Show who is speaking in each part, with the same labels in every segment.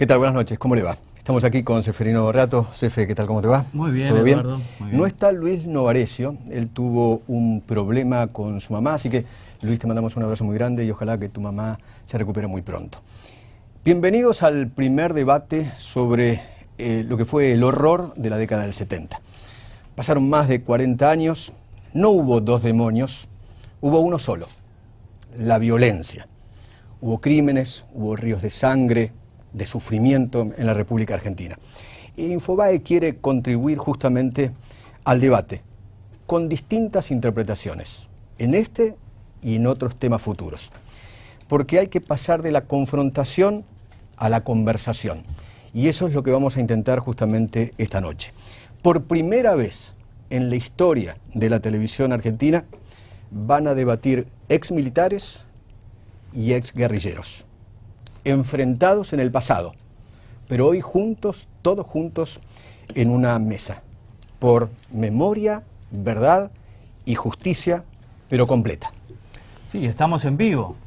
Speaker 1: ¿Qué tal? Buenas noches, ¿cómo le va? Estamos aquí con Seferino Rato. Sefe, ¿qué tal? ¿Cómo te va?
Speaker 2: Muy bien,
Speaker 1: ¿Todo
Speaker 2: Eduardo.
Speaker 1: bien?
Speaker 2: Muy bien.
Speaker 1: No está Luis Novarecio, él tuvo un problema con su mamá, así que Luis, te mandamos un abrazo muy grande y ojalá que tu mamá se recupere muy pronto. Bienvenidos al primer debate sobre lo que fue el horror de la década del 70. Pasaron más de 40 años, no hubo dos demonios, hubo uno solo, la violencia. Hubo crímenes, hubo ríos de sangre, de sufrimiento en la República Argentina. Y Infobae quiere contribuir justamente al debate con distintas interpretaciones, en este y en otros temas futuros. Porque hay que pasar de la confrontación a la conversación. Y eso es lo que vamos a intentar justamente esta noche. Por primera vez en la historia de la televisión argentina van a debatir exmilitares y exguerrilleros, enfrentados en el pasado, pero hoy juntos, todos juntos, en una mesa, por memoria, verdad y justicia, pero completa.
Speaker 2: Sí, estamos en vivo.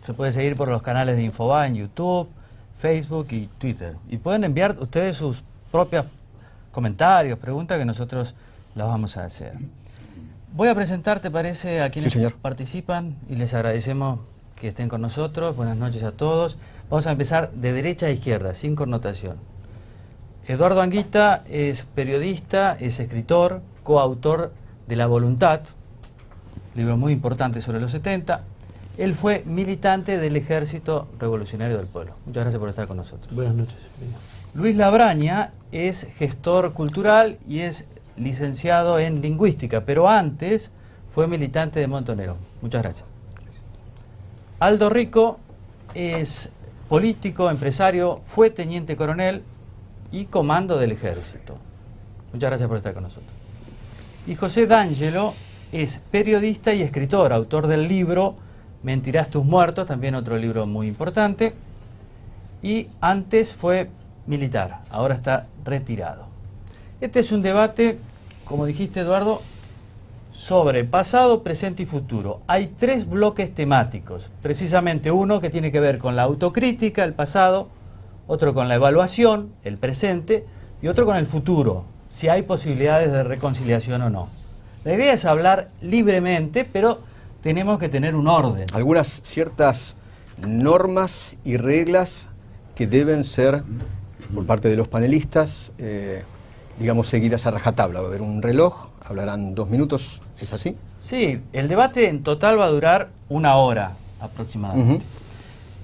Speaker 2: Se puede seguir por los canales de Infobae en YouTube, Facebook y Twitter. Y pueden enviar ustedes sus propios comentarios, preguntas que nosotros las vamos a hacer. Voy a presentar, ¿te parece?, a quienes participan y les agradecemos que estén con nosotros. Buenas noches a todos. Vamos a empezar de derecha a izquierda, sin connotación. Eduardo Anguita es periodista, es escritor, coautor de La Voluntad, libro muy importante sobre los 70. Él fue militante del Ejército Revolucionario del Pueblo. Muchas gracias por estar con nosotros.
Speaker 3: Buenas noches.
Speaker 2: Luis Labraña es gestor cultural y es licenciado en lingüística, pero antes fue militante de Montonero. Muchas gracias. Aldo Rico es político, empresario, fue teniente coronel y comando del ejército. Muchas gracias por estar con nosotros. Y José D'Angelo es periodista y escritor, autor del libro Mentirás tus muertos, también otro libro muy importante, y antes fue militar, ahora está retirado. Este es un debate, como dijiste, Eduardo, sobre pasado, presente y futuro. Hay tres bloques temáticos, precisamente uno que tiene que ver con la autocrítica, el pasado, otro con la evaluación, el presente, y otro con el futuro, si hay posibilidades de reconciliación o no. La idea es hablar libremente, pero tenemos que tener un orden.
Speaker 1: Algunas ciertas normas y reglas que deben ser, por parte de los panelistas, digamos, seguidas a rajatabla. Va a haber un reloj, hablarán 2 minutos, ¿es así?
Speaker 2: Sí, el debate en total va a durar 1 hora aproximadamente.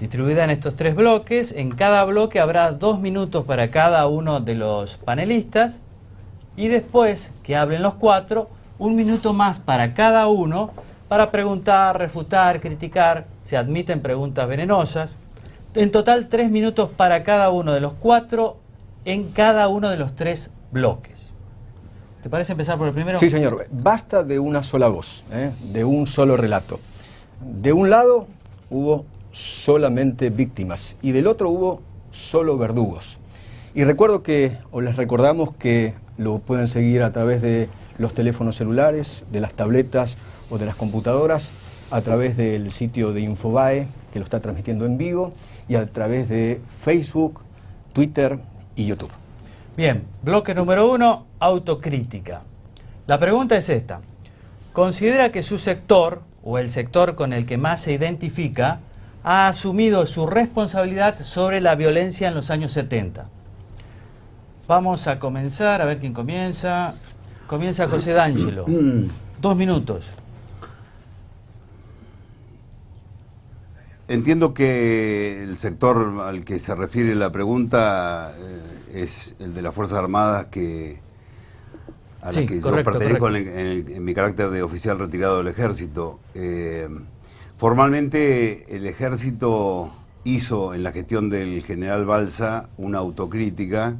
Speaker 2: Distribuida en estos 3 bloques. En cada bloque habrá 2 minutos para cada uno de los panelistas y después que hablen los 4, 1 minuto más para cada uno para preguntar, refutar, criticar. Se admiten preguntas venenosas. En total 3 minutos para cada uno de los 4 en cada uno de los 3 bloques. ¿Te parece empezar por el primero?
Speaker 1: Sí, señor. Basta de una sola voz, de un solo relato. De un lado hubo solamente víctimas y del otro hubo solo verdugos. Y recuerdo que, o les recordamos que lo pueden seguir a través de los teléfonos celulares, de las tabletas o de las computadoras, a través del sitio de Infobae, que lo está transmitiendo en vivo, y a través de Facebook, Twitter y YouTube.
Speaker 2: Bien, bloque número 1, autocrítica. La pregunta es esta. ¿Considera que su sector, o el sector con el que más se identifica, ha asumido su responsabilidad sobre la violencia en los años 70? Vamos a comenzar, a ver quién comienza. Comienza José D'Angelo. 2 minutos.
Speaker 4: Entiendo que el sector al que se refiere la pregunta es el de las Fuerzas Armadas a las que yo pertenezco en mi carácter de oficial retirado del Ejército. Formalmente el Ejército hizo en la gestión del general Balsa una autocrítica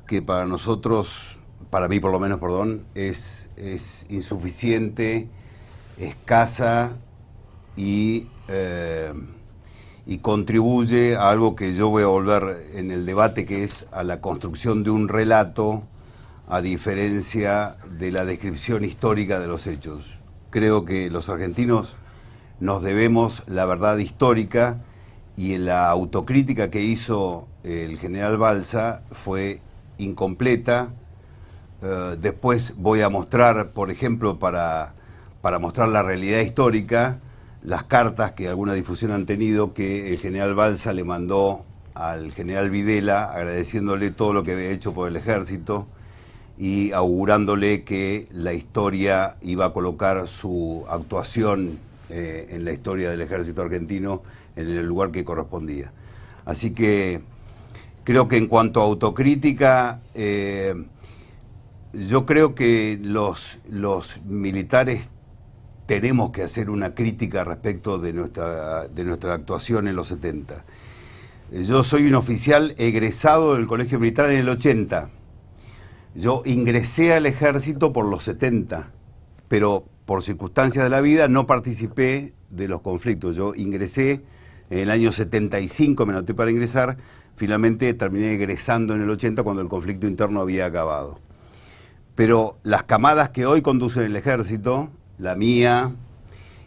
Speaker 4: que para nosotros, para mí por lo menos, perdón, es insuficiente, escasa y contribuye a algo que yo voy a volver en el debate, que es a la construcción de un relato a diferencia de la descripción histórica de los hechos. Creo que los argentinos nos debemos la verdad histórica y la autocrítica que hizo el general Balsa fue incompleta. Después voy a mostrar, por ejemplo, para mostrar la realidad histórica, las cartas que alguna difusión han tenido que el general Balsa le mandó al general Videla agradeciéndole todo lo que había hecho por el ejército y augurándole que la historia iba a colocar su actuación en la historia del ejército argentino en el lugar que correspondía. Así que creo que en cuanto a autocrítica, yo creo que los militares tenemos que hacer una crítica respecto de nuestra actuación en los 70. Yo soy un oficial egresado del Colegio Militar en el 80. Yo ingresé al ejército por los 70, pero por circunstancias de la vida no participé de los conflictos. Yo ingresé en el año 75, me anoté para ingresar, finalmente terminé egresando en el 80 cuando el conflicto interno había acabado. Pero las camadas que hoy conducen el ejército, la mía,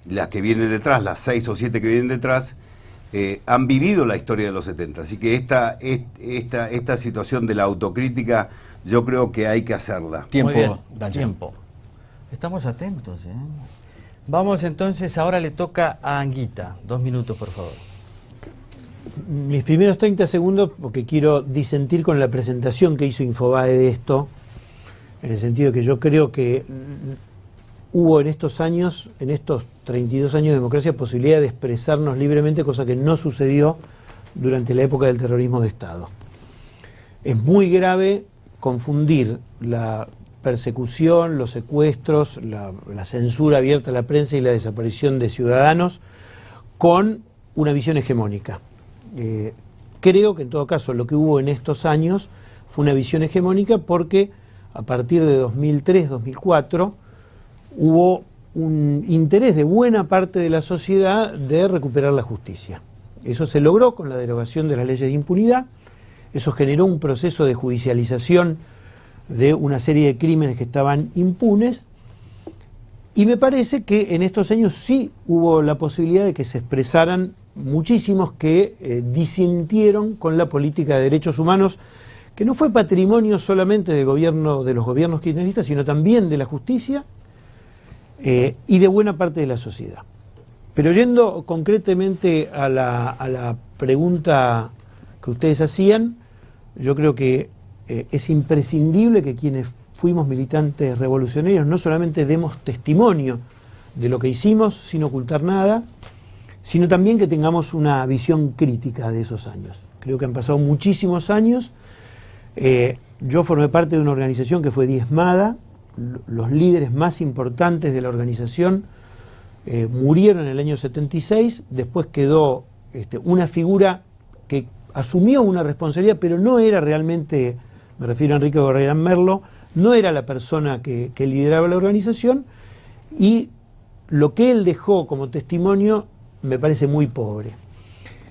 Speaker 4: las que vienen detrás, las 6 o 7 que vienen detrás, han vivido la historia de los 70. Así que esta situación de la autocrítica yo creo que hay que hacerla.
Speaker 1: Tiempo,
Speaker 2: tiempo. Estamos atentos, ¿eh? Vamos entonces, ahora le toca a Anguita. 2 minutos, por favor.
Speaker 3: Mis primeros 30 segundos, porque quiero disentir con la presentación que hizo Infobae de esto, en el sentido que yo creo que hubo en estos años, en estos 32 años de democracia, posibilidad de expresarnos libremente, cosa que no sucedió durante la época del terrorismo de Estado. Es muy grave confundir la persecución, los secuestros, la censura abierta a la prensa y la desaparición de ciudadanos con una visión hegemónica. Creo que en todo caso lo que hubo en estos años fue una visión hegemónica porque a partir de 2003-2004 hubo un interés de buena parte de la sociedad de recuperar la justicia. Eso se logró con la derogación de las leyes de impunidad, eso generó un proceso de judicialización de una serie de crímenes que estaban impunes, y me parece que en estos años sí hubo la posibilidad de que se expresaran muchísimos que disintieron con la política de derechos humanos, que no fue patrimonio solamente del gobierno, de los gobiernos kirchneristas, sino también de la justicia y de buena parte de la sociedad. Pero yendo concretamente a la pregunta que ustedes hacían, yo creo que es imprescindible que quienes fuimos militantes revolucionarios no solamente demos testimonio de lo que hicimos sin ocultar nada, sino también que tengamos una visión crítica de esos años. Creo que han pasado muchísimos años. Yo formé parte de una organización que fue diezmada, los líderes más importantes de la organización murieron en el año 76, después quedó una figura que asumió una responsabilidad, pero no era realmente, me refiero a Enrique Gorrerán Merlo, no era la persona que lideraba la organización, y lo que él dejó como testimonio me parece muy pobre.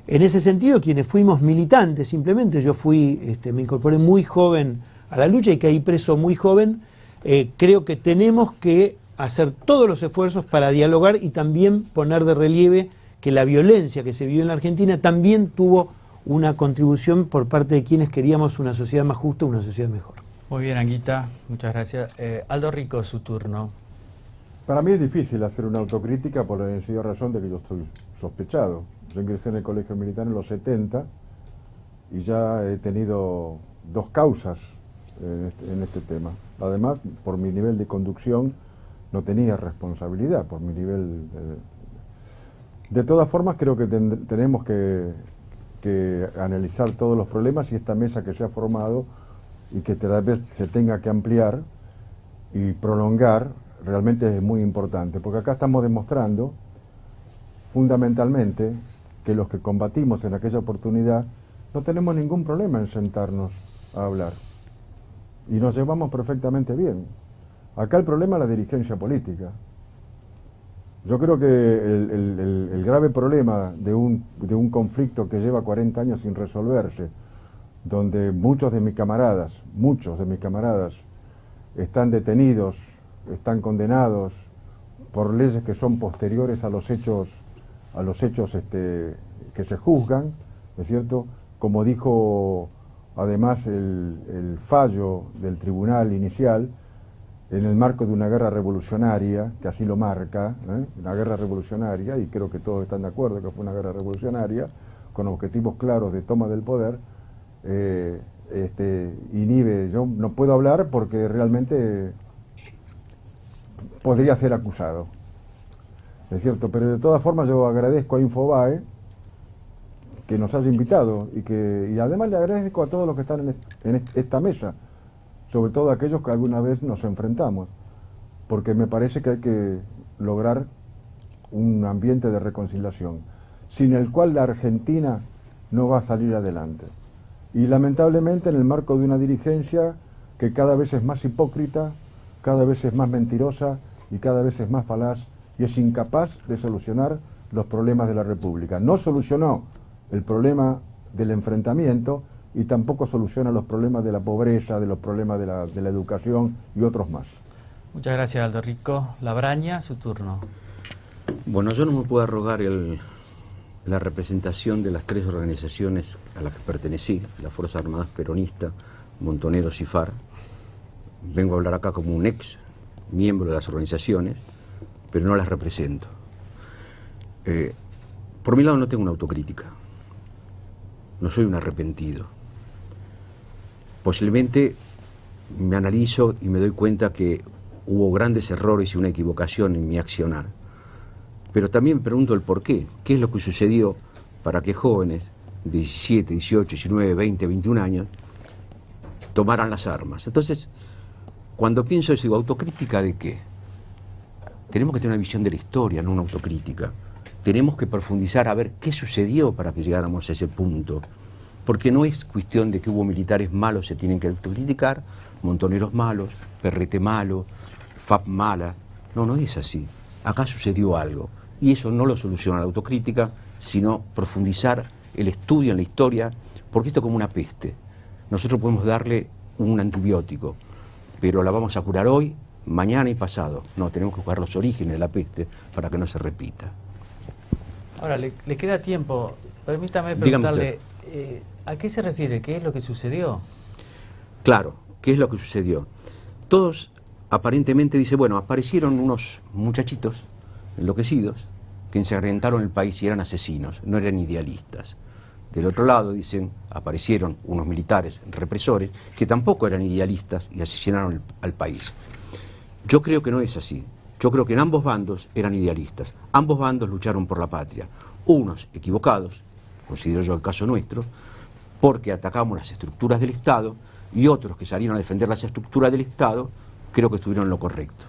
Speaker 3: En ese sentido, quienes fuimos militantes, simplemente yo me incorporé muy joven a la lucha y caí preso muy joven, creo que tenemos que hacer todos los esfuerzos para dialogar y también poner de relieve que la violencia que se vivió en la Argentina también tuvo una contribución por parte de quienes queríamos una sociedad más justa, una sociedad mejor.
Speaker 2: Muy bien, Anguita, muchas gracias. Aldo Rico, su turno.
Speaker 5: Para mí es difícil hacer una autocrítica por la sencilla razón de que yo estoy sospechado. Yo ingresé en el Colegio Militar en los 70 y ya he tenido 2 causas en este tema. Además, por mi nivel de conducción no tenía responsabilidad, por mi nivel... De todas formas, creo que tenemos que analizar todos los problemas y esta mesa que se ha formado y que tal vez se tenga que ampliar y prolongar realmente es muy importante, porque acá estamos demostrando fundamentalmente que los que combatimos en aquella oportunidad no tenemos ningún problema en sentarnos a hablar y nos llevamos perfectamente bien. Acá el problema es la dirigencia política. Yo creo que el grave problema de un conflicto que lleva 40 años sin resolverse, donde muchos de mis camaradas están detenidos, están condenados por leyes que son posteriores a los hechos que se juzgan, ¿no es cierto? Como dijo además el fallo del tribunal inicial, en el marco de una guerra revolucionaria, que así lo marca, una guerra revolucionaria, y creo que todos están de acuerdo que fue una guerra revolucionaria, con objetivos claros de toma del poder, inhibe. Yo no puedo hablar porque realmente podría ser acusado, es cierto, pero de todas formas yo agradezco a Infobae que nos haya invitado y además le agradezco a todos los que están en esta mesa, sobre todo a aquellos que alguna vez nos enfrentamos, porque me parece que hay que lograr un ambiente de reconciliación, sin el cual la Argentina no va a salir adelante. Y lamentablemente en el marco de una dirigencia que cada vez es más hipócrita, cada vez es más mentirosa y cada vez es más falaz y es incapaz de solucionar los problemas de la República. No solucionó el problema del enfrentamiento y tampoco soluciona los problemas de la pobreza, de los problemas de la educación y otros más.
Speaker 2: Muchas gracias, Aldo Rico. Labraña, su turno.
Speaker 6: Bueno, yo no me puedo arrogar la representación de las tres organizaciones a las que pertenecí, la Fuerza Armadas Peronista, Montoneros y FARC. Vengo a hablar acá como un ex miembro de las organizaciones, pero no las represento. Por mi lado no tengo una autocrítica, no soy un arrepentido. Posiblemente me analizo y me doy cuenta que hubo grandes errores y una equivocación en mi accionar. Pero también me pregunto el por qué. ¿Qué es lo que sucedió para que jóvenes de 17, 18, 19, 20, 21 años tomaran las armas? Entonces, cuando pienso eso, digo, ¿autocrítica de qué? Tenemos que tener una visión de la historia, no una autocrítica. Tenemos que profundizar a ver qué sucedió para que llegáramos a ese punto. Porque no es cuestión de que hubo militares malos, se tienen que autocriticar, montoneros malos, Perrete malo, FAP mala. No, no es así. Acá sucedió algo. Y eso no lo soluciona la autocrítica, sino profundizar el estudio en la historia, porque esto es como una peste. Nosotros podemos darle un antibiótico, pero la vamos a curar hoy, mañana y pasado. No, tenemos que curar los orígenes de la peste para que no se repita.
Speaker 2: Ahora, le queda tiempo. Permítame preguntarle, ¿a qué se refiere? ¿Qué es lo que sucedió?
Speaker 6: Claro, ¿qué es lo que sucedió? Todos aparentemente dicen, bueno, aparecieron unos muchachitos enloquecidos que ensangrentaron el país y eran asesinos, no eran idealistas. Del otro lado, dicen, aparecieron unos militares represores que tampoco eran idealistas y asesinaron al país. Yo creo que no es así. Yo creo que en ambos bandos eran idealistas. Ambos bandos lucharon por la patria. Unos equivocados, considero yo el caso nuestro, porque atacamos las estructuras del Estado, y otros que salieron a defender las estructuras del Estado, creo que estuvieron en lo correcto.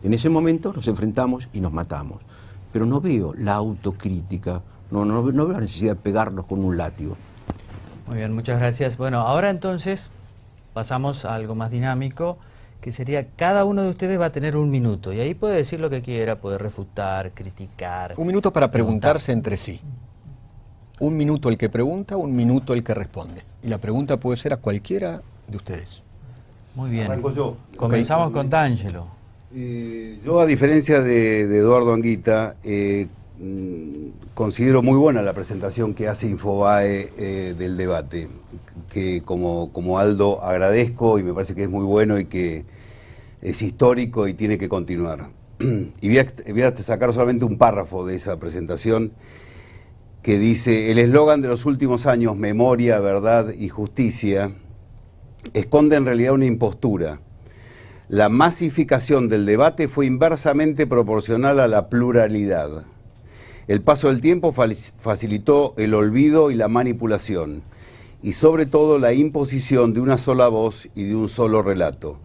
Speaker 6: En ese momento nos enfrentamos y nos matamos. Pero no veo la autocrítica, no veo la necesidad de pegarnos con un látigo.
Speaker 2: Muy bien, muchas gracias. Bueno, ahora entonces pasamos a algo más dinámico, que sería cada uno de ustedes va a tener un minuto, y ahí puede decir lo que quiera, puede refutar, criticar.
Speaker 1: Un minuto para preguntarse entre sí. Un minuto el que pregunta, un minuto el que responde. Y la pregunta puede ser a cualquiera de ustedes.
Speaker 2: Muy bien.
Speaker 4: Arranco yo.
Speaker 2: Comenzamos con D'Angelo.
Speaker 4: Yo, a diferencia de Eduardo Anguita, considero muy buena la presentación que hace Infobae del debate, que como Aldo agradezco y me parece que es muy bueno y que es histórico y tiene que continuar. Y voy a sacar solamente un párrafo de esa presentación que dice: el eslogan de los últimos años, memoria, verdad y justicia, esconde en realidad una impostura. La masificación del debate fue inversamente proporcional a la pluralidad. El paso del tiempo facilitó el olvido y la manipulación, y sobre todo la imposición de una sola voz y de un solo relato.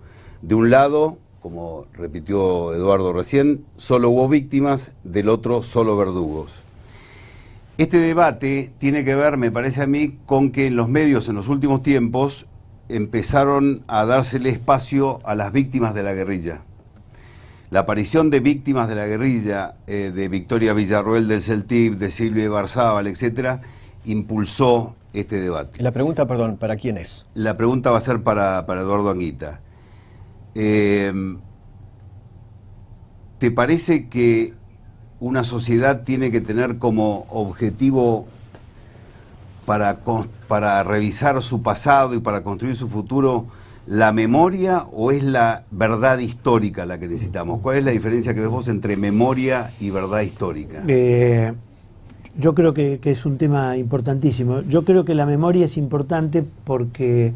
Speaker 4: De un lado, como repitió Eduardo recién, solo hubo víctimas, del otro solo verdugos. Este debate tiene que ver, me parece a mí, con que en los medios en los últimos tiempos empezaron a dársele espacio a las víctimas de la guerrilla. La aparición de víctimas de la guerrilla, de Victoria Villarroel del CELTIP, de Silvia Barzábal, etcétera, impulsó este debate.
Speaker 1: La pregunta, perdón, ¿para quién es?
Speaker 4: La pregunta va a ser para Eduardo Anguita. ¿Te parece que una sociedad tiene que tener como objetivo para revisar su pasado y para construir su futuro, la memoria o es la verdad histórica la que necesitamos? ¿Cuál es la diferencia que ves vos entre memoria y verdad histórica?
Speaker 3: Yo creo que es un tema importantísimo. Yo creo que la memoria es importante porque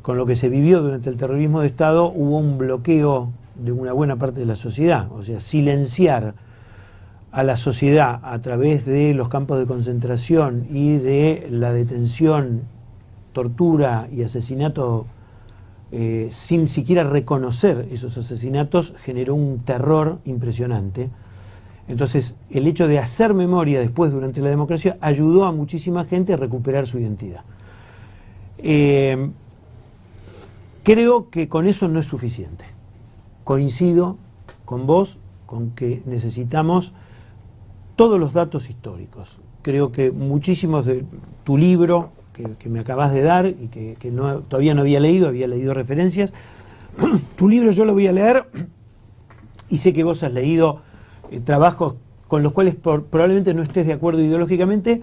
Speaker 3: con lo que se vivió durante el terrorismo de Estado hubo un bloqueo de una buena parte de la sociedad. O sea, silenciar a la sociedad a través de los campos de concentración y de la detención, tortura y asesinato sin siquiera reconocer esos asesinatos generó un terror impresionante. Entonces, el hecho de hacer memoria después durante la democracia ayudó a muchísima gente a recuperar su identidad. Creo que con eso no es suficiente. Coincido con vos con que necesitamos todos los datos históricos. Creo que muchísimos de tu libro que me acabas de dar y que todavía no había leído referencias. Tu libro yo lo voy a leer y sé que vos has leído trabajos con los cuales probablemente no estés de acuerdo ideológicamente,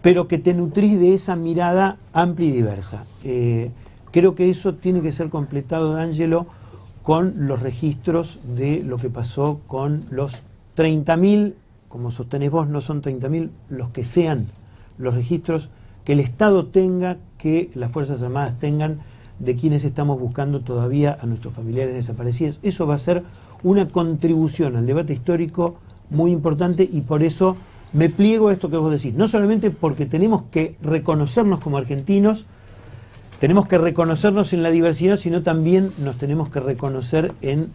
Speaker 3: pero que te nutrís de esa mirada amplia y diversa. Creo que eso tiene que ser completado, D'Angelo, con los registros de lo que pasó con los 30.000, como sostenés vos, no son 30.000, los que sean los registros que el Estado tenga, que las Fuerzas Armadas tengan, de quienes estamos buscando todavía a nuestros familiares desaparecidos. Eso va a ser una contribución al debate histórico muy importante y por eso me pliego a esto que vos decís. No solamente porque tenemos que reconocernos como argentinos, tenemos que reconocernos en la diversidad, sino también nos tenemos que reconocer en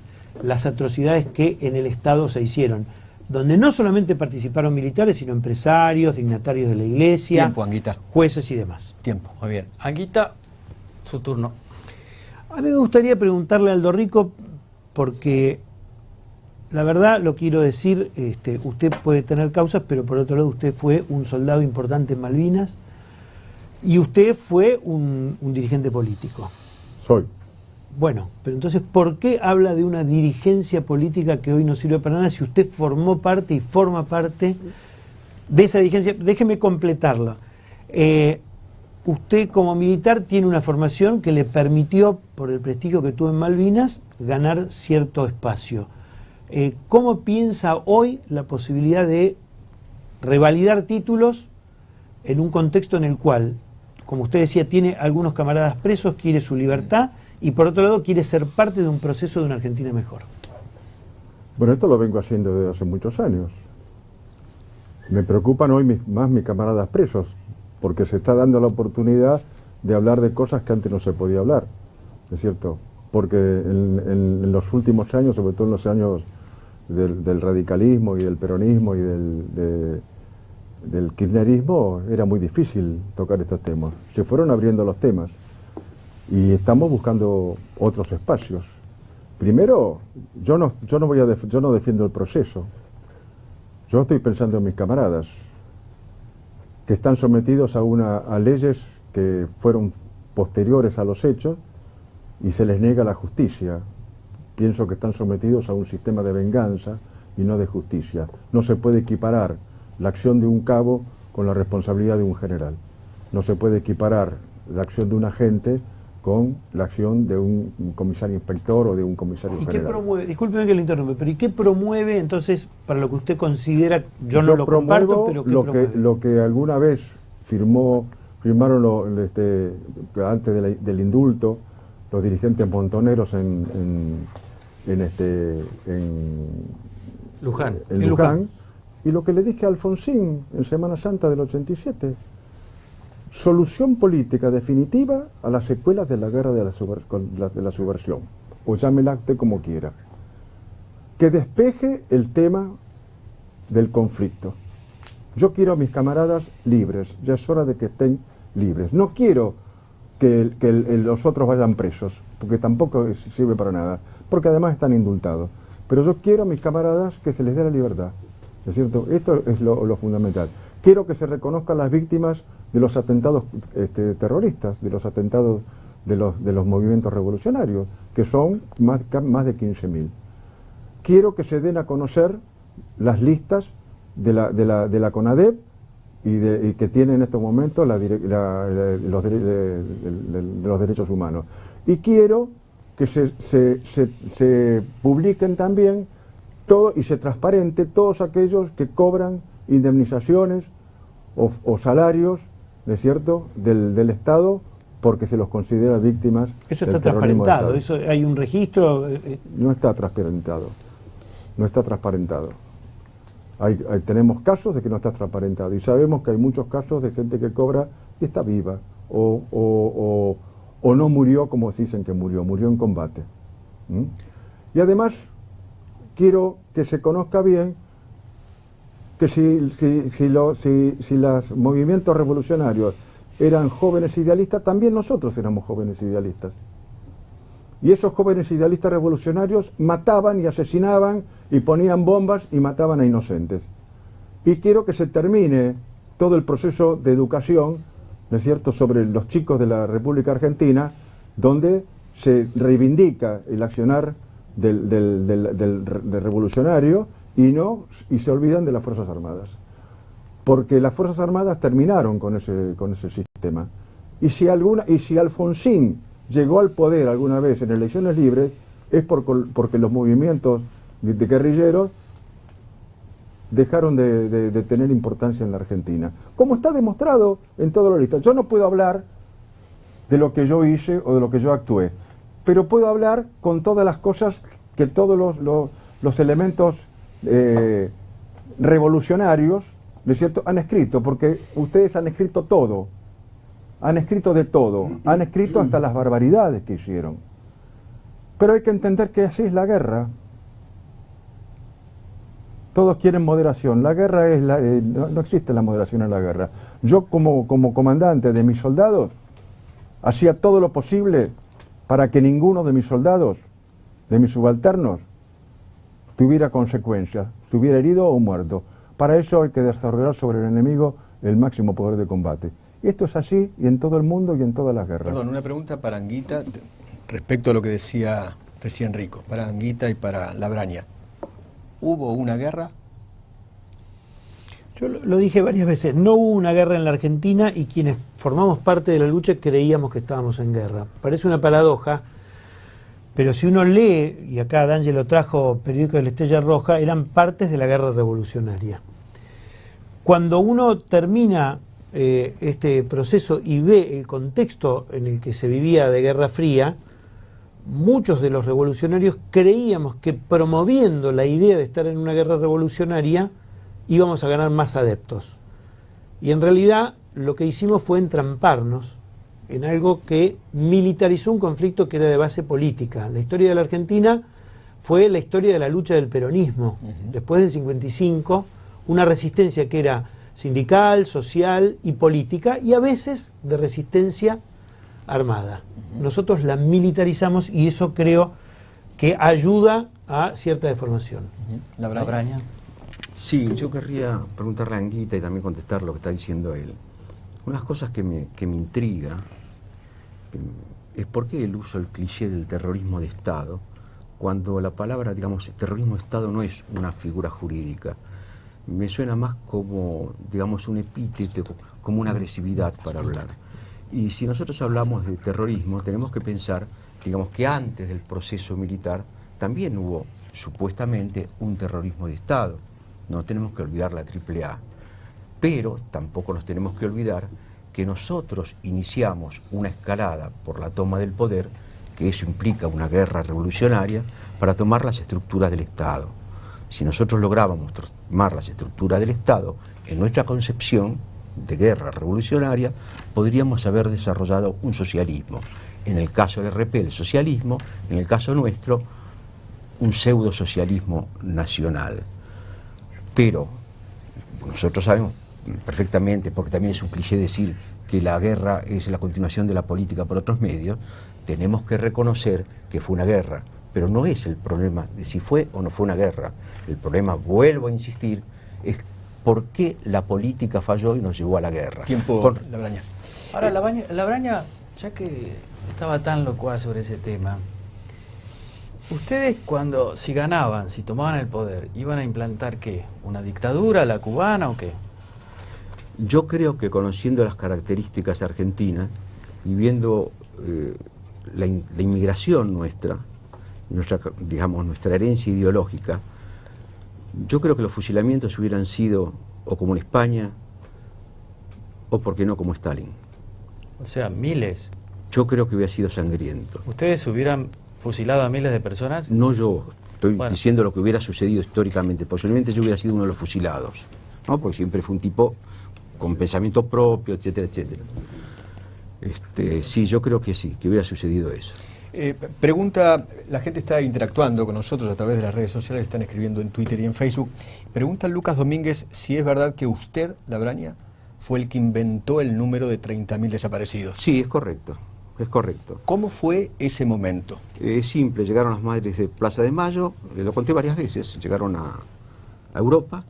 Speaker 3: las atrocidades que en el Estado se hicieron, donde no solamente participaron militares, sino empresarios, dignatarios de la Iglesia,
Speaker 1: Tiempo, Anguita.
Speaker 3: Jueces y demás.
Speaker 1: Tiempo.
Speaker 2: Muy bien. Anguita, su turno.
Speaker 3: A mí me gustaría preguntarle a Aldo Rico, porque la verdad lo quiero decir, usted puede tener causas, pero por otro lado usted fue un soldado importante en Malvinas y usted fue un dirigente político.
Speaker 5: Soy.
Speaker 3: Bueno, pero entonces, ¿por qué habla de una dirigencia política que hoy no sirve para nada si usted formó parte y forma parte de esa dirigencia? Déjeme completarla. Usted como militar tiene una formación que le permitió, por el prestigio que tuvo en Malvinas, ganar cierto espacio. ¿Cómo piensa hoy la posibilidad de revalidar títulos en un contexto en el cual, como usted decía, tiene algunos camaradas presos, quiere su libertad y por otro lado quiere ser parte de un proceso de una Argentina mejor?
Speaker 5: Bueno, esto lo vengo haciendo desde hace muchos años. Me preocupan hoy más mis camaradas presos, porque se está dando la oportunidad de hablar de cosas que antes no se podía hablar, ¿es cierto? Porque en los últimos años, sobre todo en los años del radicalismo y del peronismo y del kirchnerismo, era muy difícil tocar estos temas. Se fueron abriendo los temas y estamos buscando otros espacios. Primero, yo no defiendo el proceso. Yo estoy pensando en mis camaradas que están sometidos a leyes que fueron posteriores a los hechos y se les niega la justicia. Pienso que están sometidos a un sistema de venganza y no de justicia. No se puede equiparar la acción de un cabo con la responsabilidad de un general. No se puede equiparar la acción de un agente con la acción de un comisario inspector o de un comisario general.
Speaker 3: ¿Y qué promueve? Discúlpeme que lo interrumpa, pero ¿y qué promueve entonces para lo que usted considera? Yo no lo comparto, pero ¿qué promueve?
Speaker 5: Lo que alguna vez firmaron antes del indulto los dirigentes montoneros en
Speaker 2: Luján.
Speaker 5: En Luján. Y lo que le dije a Alfonsín en Semana Santa del 87, solución política definitiva a las secuelas de la guerra de la subversión, o llámela usted como quiera, que despeje el tema del conflicto. Yo quiero a mis camaradas libres, ya es hora de que estén libres. No quiero que los otros vayan presos, porque tampoco sirve para nada, porque además están indultados. Pero yo quiero a mis camaradas que se les dé la libertad, ¿es cierto? Esto es lo fundamental. Quiero que se reconozcan las víctimas de los atentados terroristas, de los atentados de los movimientos revolucionarios, que son más de 15.000. Quiero que se den a conocer las listas de la CONADEP y que tiene en estos momentos los derechos humanos. Y quiero que se publiquen también todo y se transparente todos aquellos que cobran indemnizaciones o salarios, ¿no es cierto?, del Estado, porque se los considera víctimas.
Speaker 3: Eso
Speaker 5: del
Speaker 3: está
Speaker 5: terrorismo de
Speaker 3: transparentado,
Speaker 5: Estado.
Speaker 3: eso hay un registro.
Speaker 5: No está transparentado. No está transparentado. Tenemos casos de que no está transparentado y sabemos que hay muchos casos de gente que cobra y está viva o no murió como dicen que murió en combate. ¿Mm? Y además quiero que se conozca bien que si los movimientos revolucionarios eran jóvenes idealistas, también nosotros éramos jóvenes idealistas. Y esos jóvenes idealistas revolucionarios mataban y asesinaban y ponían bombas y mataban a inocentes. Y quiero que se termine todo el proceso de educación, ¿no es cierto?, sobre los chicos de la República Argentina, donde se reivindica el accionar del revolucionario y se olvidan de las Fuerzas Armadas. Porque las Fuerzas Armadas terminaron con ese sistema. Y si Alfonsín llegó al poder alguna vez en elecciones libres, es porque los movimientos de guerrilleros dejaron de tener importancia en la Argentina. Como está demostrado en todos los listas. Yo no puedo hablar de lo que yo hice o de lo que yo actué, pero puedo hablar con todas las cosas que todos los elementos revolucionarios, ¿no es cierto?, han escrito, porque ustedes han escrito todo. Han escrito de todo, han escrito hasta las barbaridades que hicieron. Pero hay que entender que así es la guerra. Todos quieren moderación. La guerra es no existe la moderación en la guerra. Yo como comandante de mis soldados hacía todo lo posible para que ninguno de mis soldados, de mis subalternos, tuviera consecuencias, estuviera herido o muerto. Para eso hay que desarrollar sobre el enemigo el máximo poder de combate. Esto es así y en todo el mundo y en todas las guerras.
Speaker 1: Perdón, una pregunta para Anguita respecto a lo que decía recién Rico, para Anguita y para Labraña. ¿Hubo una guerra?
Speaker 3: Yo lo dije varias veces, no hubo una guerra en la Argentina y quienes formamos parte de la lucha creíamos que estábamos en guerra. Parece una paradoja, pero si uno lee, y acá D'Angelo trajo periódico de la Estrella Roja, eran partes de la guerra revolucionaria. Cuando uno termina este proceso y ve el contexto en el que se vivía de Guerra Fría, muchos de los revolucionarios creíamos que promoviendo la idea de estar en una guerra revolucionaria íbamos a ganar más adeptos. Y en realidad lo que hicimos fue entramparnos en algo que militarizó un conflicto que era de base política. La historia de la Argentina fue la historia de la lucha del peronismo. Después del 55, una resistencia que era sindical, social y política, y a veces de resistencia armada. Nosotros la militarizamos y eso creo que ayuda a cierta deformación.
Speaker 2: Labraña.
Speaker 6: Sí, yo querría preguntarle a Anguita y también contestar lo que está diciendo él. Una de las cosas que me intriga es por qué el uso del cliché del terrorismo de Estado, cuando la palabra, digamos, terrorismo de Estado no es una figura jurídica. Me suena más como, digamos, un epíteto, como una agresividad para hablar. Y si nosotros hablamos de terrorismo, tenemos que pensar, digamos, que antes del proceso militar también hubo, supuestamente, un terrorismo de Estado. No tenemos que olvidar la AAA. Pero tampoco nos tenemos que olvidar que nosotros iniciamos una escalada por la toma del poder, que eso implica una guerra revolucionaria, para tomar las estructuras del Estado. Si nosotros lográbamos tomar las estructuras del Estado, en nuestra concepción de guerra revolucionaria, podríamos haber desarrollado un socialismo. En el caso del RP, el socialismo, en el caso nuestro, un pseudo-socialismo nacional. Pero nosotros sabemos perfectamente, porque también es un cliché decir que la guerra es la continuación de la política por otros medios, tenemos que reconocer que fue una guerra. Pero no es el problema de si fue o no fue una guerra. El problema, vuelvo a insistir, es por qué la política falló y nos llevó a la guerra.
Speaker 1: Tiempo, Labraña.
Speaker 2: Ahora, Labraña, ya que estaba tan locuaz sobre ese tema, ustedes si ganaban, si tomaban el poder, ¿iban a implantar qué? ¿Una dictadura, la cubana o qué?
Speaker 6: Yo creo que conociendo las características argentinas y viendo la inmigración nuestra, digamos, nuestra herencia ideológica, yo creo que los fusilamientos hubieran sido o como en España o, por qué no, como Stalin.
Speaker 2: O sea, miles.
Speaker 6: Yo creo que hubiera sido sangriento.
Speaker 2: ¿Ustedes hubieran fusilado a miles de personas?
Speaker 6: No yo, estoy
Speaker 2: Bueno.
Speaker 6: diciendo lo que hubiera sucedido históricamente. Posiblemente yo hubiera sido uno de los fusilados, ¿no? Porque siempre fue un tipo con pensamiento propio, etcétera, etcétera. Sí, yo creo que sí, que hubiera sucedido eso.
Speaker 1: Pregunta, la gente está interactuando con nosotros a través de las redes sociales, están escribiendo en Twitter y en Facebook. Pregunta Lucas Domínguez si es verdad que usted, Labraña, fue el que inventó el número de 30.000 desaparecidos.
Speaker 6: Sí, es correcto, es correcto.
Speaker 1: ¿Cómo fue ese momento?
Speaker 6: Es simple, llegaron las madres de Plaza de Mayo, lo conté varias veces, llegaron a Europa,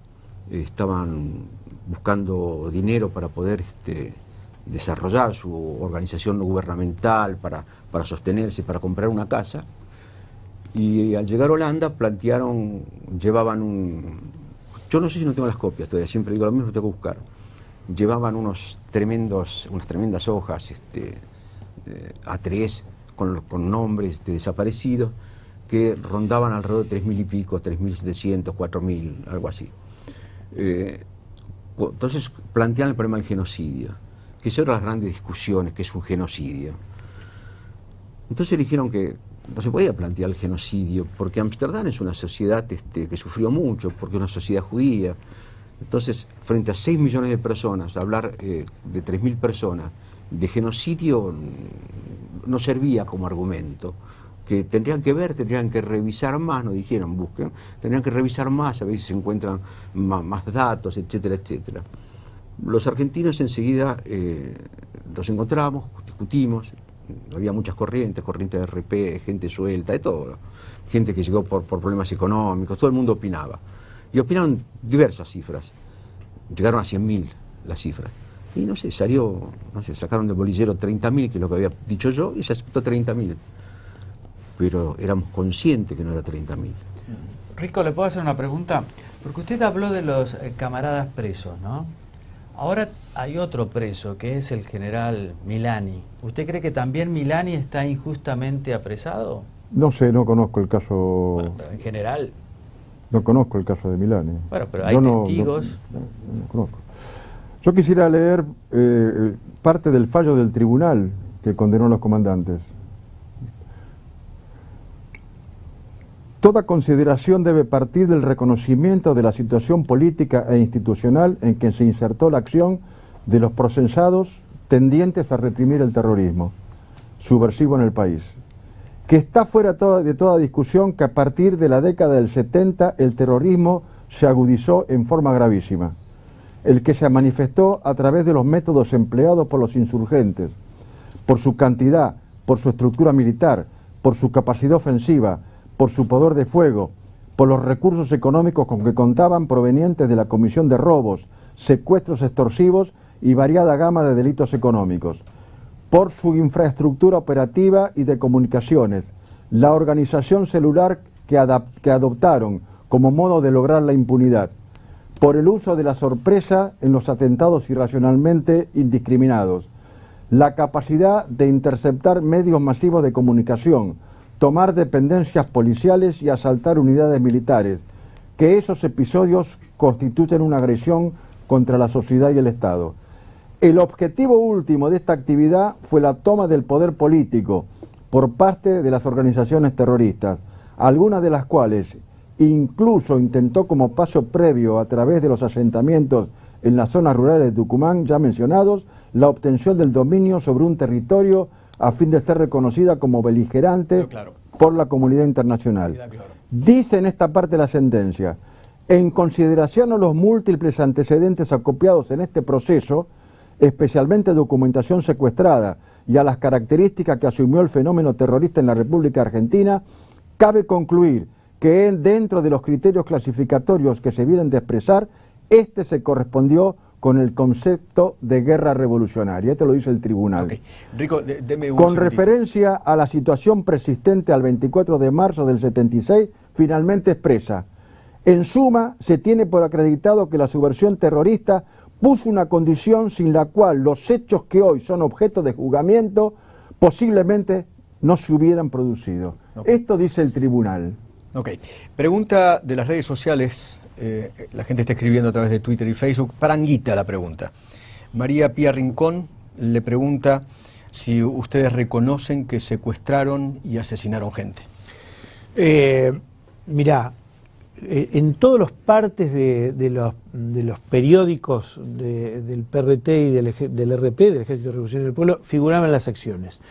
Speaker 6: estaban buscando dinero para poder desarrollar su organización no gubernamental, para sostenerse, para comprar una casa, y al llegar a Holanda plantearon, llevaban yo no sé si no tengo las copias todavía, siempre digo lo mismo, tengo que buscar, llevaban unas tremendas hojas A3 con nombres de desaparecidos que rondaban alrededor de 3.000 y pico, 3.700, 4.000, algo así. Entonces plantean el problema del genocidio, que son las grandes discusiones, que es un genocidio. Entonces dijeron que no se podía plantear el genocidio, porque Ámsterdam es una sociedad que sufrió mucho, porque es una sociedad judía. Entonces, frente a 6 millones de personas, hablar de 3.000 personas de genocidio no servía como argumento. Que tendrían que revisar más, nos dijeron, busquen, tendrían que revisar más, a ver si se encuentran más datos, etcétera, etcétera. Los argentinos enseguida nos encontramos, discutimos, había muchas corrientes de RP, gente suelta, de todo, gente que llegó por problemas económicos, todo el mundo opinaba. Y opinaron diversas cifras, llegaron a 100.000 las cifras. Y no sé, sacaron del bolillero 30.000, que es lo que había dicho yo, y se aceptó 30.000. Pero éramos conscientes que no era 30.000.
Speaker 2: Rico, ¿le puedo hacer una pregunta? Porque usted habló de los camaradas presos, ¿no? Ahora hay otro preso, que es el general Milani. ¿Usted cree que también Milani está injustamente apresado?
Speaker 5: No sé, no conozco el caso.
Speaker 2: Bueno, pero en general.
Speaker 5: No conozco el caso de Milani.
Speaker 2: Bueno, pero hay testigos.
Speaker 5: No conozco. Yo quisiera leer parte del fallo del tribunal que condenó a los comandantes. Toda consideración debe partir del reconocimiento de la situación política e institucional en que se insertó la acción de los procesados tendientes a reprimir el terrorismo subversivo en el país, que está fuera de toda discusión que a partir de la década del 70 el terrorismo se agudizó en forma gravísima, el que se manifestó a través de los métodos empleados por los insurgentes, por su cantidad, por su estructura militar, por su capacidad ofensiva, por su poder de fuego, por los recursos económicos con que contaban provenientes de la comisión de robos, secuestros extorsivos y variada gama de delitos económicos, por su infraestructura operativa y de comunicaciones, la organización celular que adoptaron como modo de lograr la impunidad, por el uso de la sorpresa en los atentados irracionalmente indiscriminados, la capacidad de interceptar medios masivos de comunicación, tomar dependencias policiales y asaltar unidades militares, que esos episodios constituyen una agresión contra la sociedad y el Estado. El objetivo último de esta actividad fue la toma del poder político por parte de las organizaciones terroristas, algunas de las cuales incluso intentó como paso previo a través de los asentamientos en las zonas rurales de Tucumán ya mencionados, la obtención del dominio sobre un territorio a fin de ser reconocida como beligerante por la comunidad internacional. Dice en esta parte la sentencia, en consideración a los múltiples antecedentes acopiados en este proceso, especialmente documentación secuestrada y a las características que asumió el fenómeno terrorista en la República Argentina, cabe concluir que dentro de los criterios clasificatorios que se vienen de expresar, este se correspondió con el concepto de guerra revolucionaria. Esto lo dice el tribunal.
Speaker 1: Okay. Rico, deme un
Speaker 5: Con
Speaker 1: segundito.
Speaker 5: referencia a la situación persistente al 24 de marzo del 76, finalmente expresa: en suma, se tiene por acreditado que la subversión terrorista puso una condición sin la cual los hechos que hoy son objeto de juzgamiento posiblemente no se hubieran producido.
Speaker 1: Okay.
Speaker 5: Esto dice el tribunal.
Speaker 1: Ok. Pregunta de las redes sociales, la gente está escribiendo a través de Twitter y Facebook. Paranguita la pregunta. María Pía Rincón le pregunta si ustedes reconocen que secuestraron y asesinaron gente.
Speaker 3: Mirá, en todas las partes de los periódicos del PRT y del RP, del Ejército Revolucionario del Pueblo, figuraban las acciones.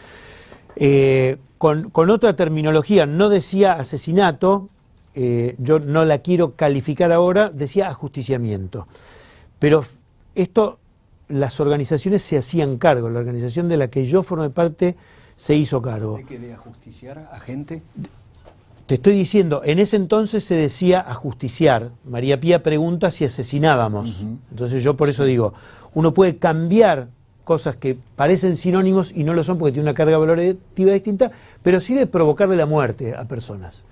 Speaker 3: Con otra terminología, no decía asesinato, yo no la quiero calificar ahora, decía ajusticiamiento. Pero esto, las organizaciones se hacían cargo, la organización de la que yo formé parte se hizo cargo.
Speaker 1: ¿De qué? ¿De ajusticiar a gente?
Speaker 3: Te estoy diciendo, en ese entonces se decía ajusticiar. María Pía pregunta si asesinábamos. Entonces yo por eso digo, uno puede cambiar cosas que parecen sinónimos y no lo son porque tiene una carga valorativa distinta, pero sí de provocarle la muerte a personas.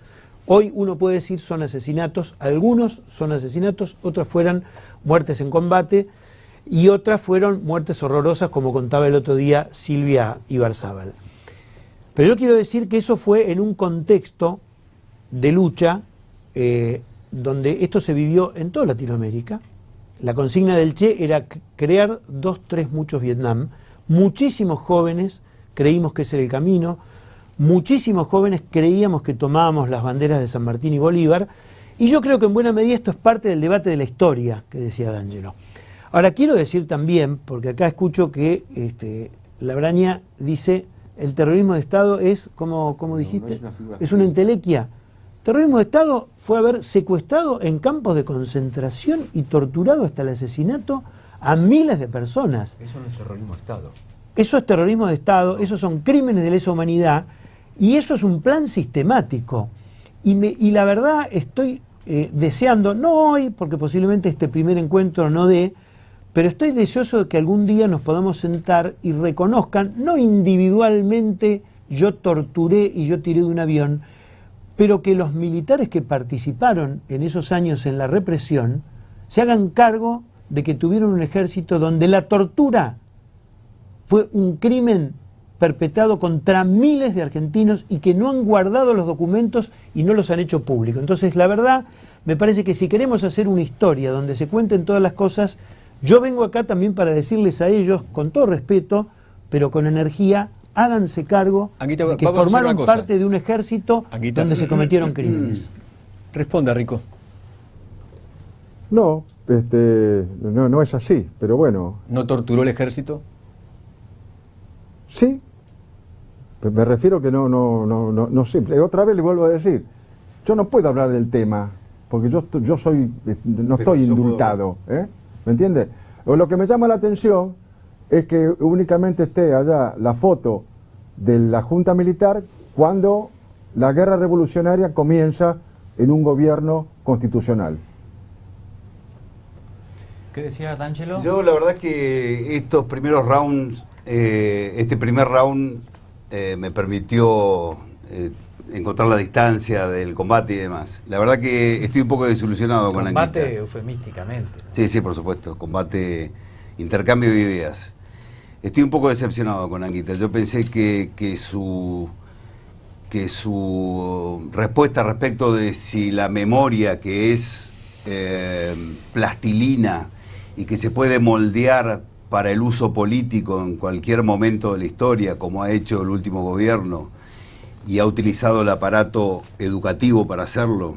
Speaker 3: Hoy uno puede decir son asesinatos, algunos son asesinatos, otros fueron muertes en combate y otras fueron muertes horrorosas, como contaba el otro día Silvia Ibarzábal. Pero yo quiero decir que eso fue en un contexto de lucha donde esto se vivió en toda Latinoamérica. La consigna del Che era crear 2, 3, muchos Vietnam. Muchísimos jóvenes creímos que ese era el camino, muchísimos jóvenes creíamos que tomábamos las banderas de San Martín y Bolívar, y yo creo que en buena medida esto es parte del debate de la historia que decía D'Angelo. Ahora quiero decir también, porque acá escucho que Labraña dice el terrorismo de Estado es, como dijiste, es una entelequia. Terrorismo de Estado fue haber secuestrado en campos de concentración y torturado hasta el asesinato a miles de personas.
Speaker 6: Eso no es terrorismo de Estado.
Speaker 3: Eso es terrorismo de Estado, esos son crímenes de lesa humanidad y eso es un plan sistemático. Y la verdad estoy deseando, no hoy, porque posiblemente este primer encuentro no dé, pero estoy deseoso de que algún día nos podamos sentar y reconozcan, no individualmente yo torturé y yo tiré de un avión, pero que los militares que participaron en esos años en la represión se hagan cargo de que tuvieron un ejército donde la tortura fue un crimen perpetrado contra miles de argentinos y que no han guardado los documentos y no los han hecho públicos. Entonces, la verdad, me parece que si queremos hacer una historia donde se cuenten todas las cosas, yo vengo acá también para decirles a ellos, con todo respeto, pero con energía, háganse cargo
Speaker 1: Anguita,
Speaker 3: de que formaron parte de un ejército
Speaker 1: Anguita,
Speaker 3: donde se cometieron crímenes.
Speaker 1: Responda, Rico.
Speaker 5: No, no es así, pero bueno.
Speaker 1: ¿No torturó el ejército?
Speaker 5: Sí, me refiero que no simple. Otra vez le vuelvo a decir, yo no puedo hablar del tema, porque yo no estoy indultado, ¿me entiende? Lo que me llama la atención es que únicamente esté allá la foto de la Junta Militar cuando la guerra revolucionaria comienza en un gobierno constitucional.
Speaker 2: ¿Qué decía D'Angelo?
Speaker 4: Yo la verdad que estos primeros rounds, este primer round me permitió encontrar la distancia del combate y demás. La verdad que estoy un poco desilusionado con Anguita.
Speaker 2: Combate eufemísticamente.
Speaker 4: Sí, sí, por supuesto, combate, intercambio de ideas. Estoy un poco decepcionado con Anguita. Yo pensé que su respuesta respecto de si la memoria, que es plastilina y que se puede moldear para el uso político en cualquier momento de la historia, como ha hecho el último gobierno, y ha utilizado el aparato educativo para hacerlo,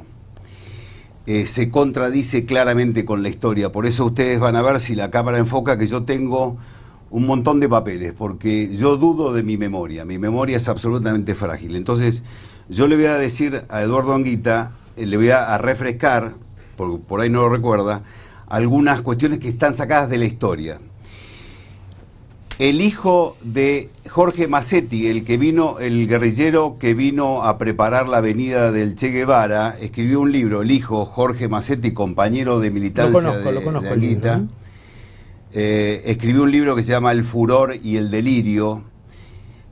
Speaker 4: se contradice claramente con la historia. Por eso ustedes van a ver, si la cámara enfoca, que yo tengo un montón de papeles, porque yo dudo de mi memoria es absolutamente frágil. Entonces yo le voy a decir a Eduardo Anguita, le voy a refrescar, por ahí no lo recuerda, algunas cuestiones que están sacadas de la historia. El hijo de Jorge Macetti, el guerrillero que vino a preparar la venida del Che Guevara, escribió un libro, el hijo Jorge Macetti, compañero de militancia de Anguita, escribió un libro que se llama El furor y el delirio,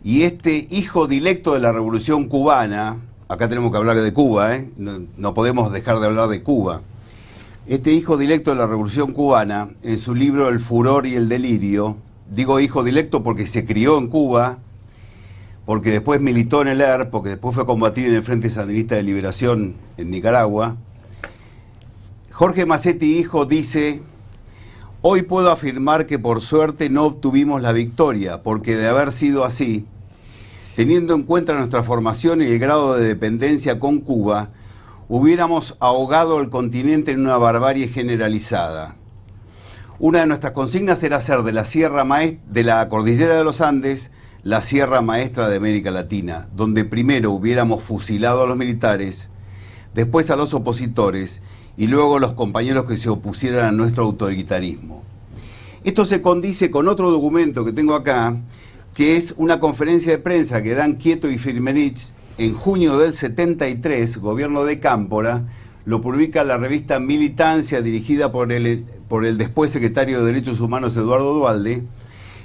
Speaker 4: y este hijo directo de la Revolución Cubana, acá tenemos que hablar de Cuba, no podemos dejar de hablar de Cuba, Este hijo directo de la Revolución Cubana, en su libro El furor y el delirio, digo hijo directo porque se crió en Cuba, porque después militó en el ERP, porque después fue a combatir en el Frente Sandinista de Liberación en Nicaragua. Jorge Massetti, hijo, dice: hoy puedo afirmar que por suerte no obtuvimos la victoria, porque de haber sido así, teniendo en cuenta nuestra formación y el grado de dependencia con Cuba, hubiéramos ahogado el continente en una barbarie generalizada. Una de nuestras consignas era hacer de la cordillera de los Andes la Sierra Maestra de América Latina, donde primero hubiéramos fusilado a los militares, después a los opositores y luego a los compañeros que se opusieran a nuestro autoritarismo. Esto se condice con otro documento que tengo acá, que es una conferencia de prensa que dan Quieto y Firmenich en junio del 73, gobierno de Cámpora. Lo publica la revista Militancia, dirigida por el después secretario de Derechos Humanos Eduardo Duhalde,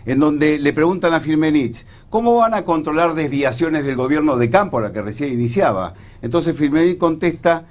Speaker 4: en donde le preguntan a Firmenich, ¿cómo van a controlar desviaciones del gobierno de Cámpora, que recién iniciaba? Entonces Firmenich contesta: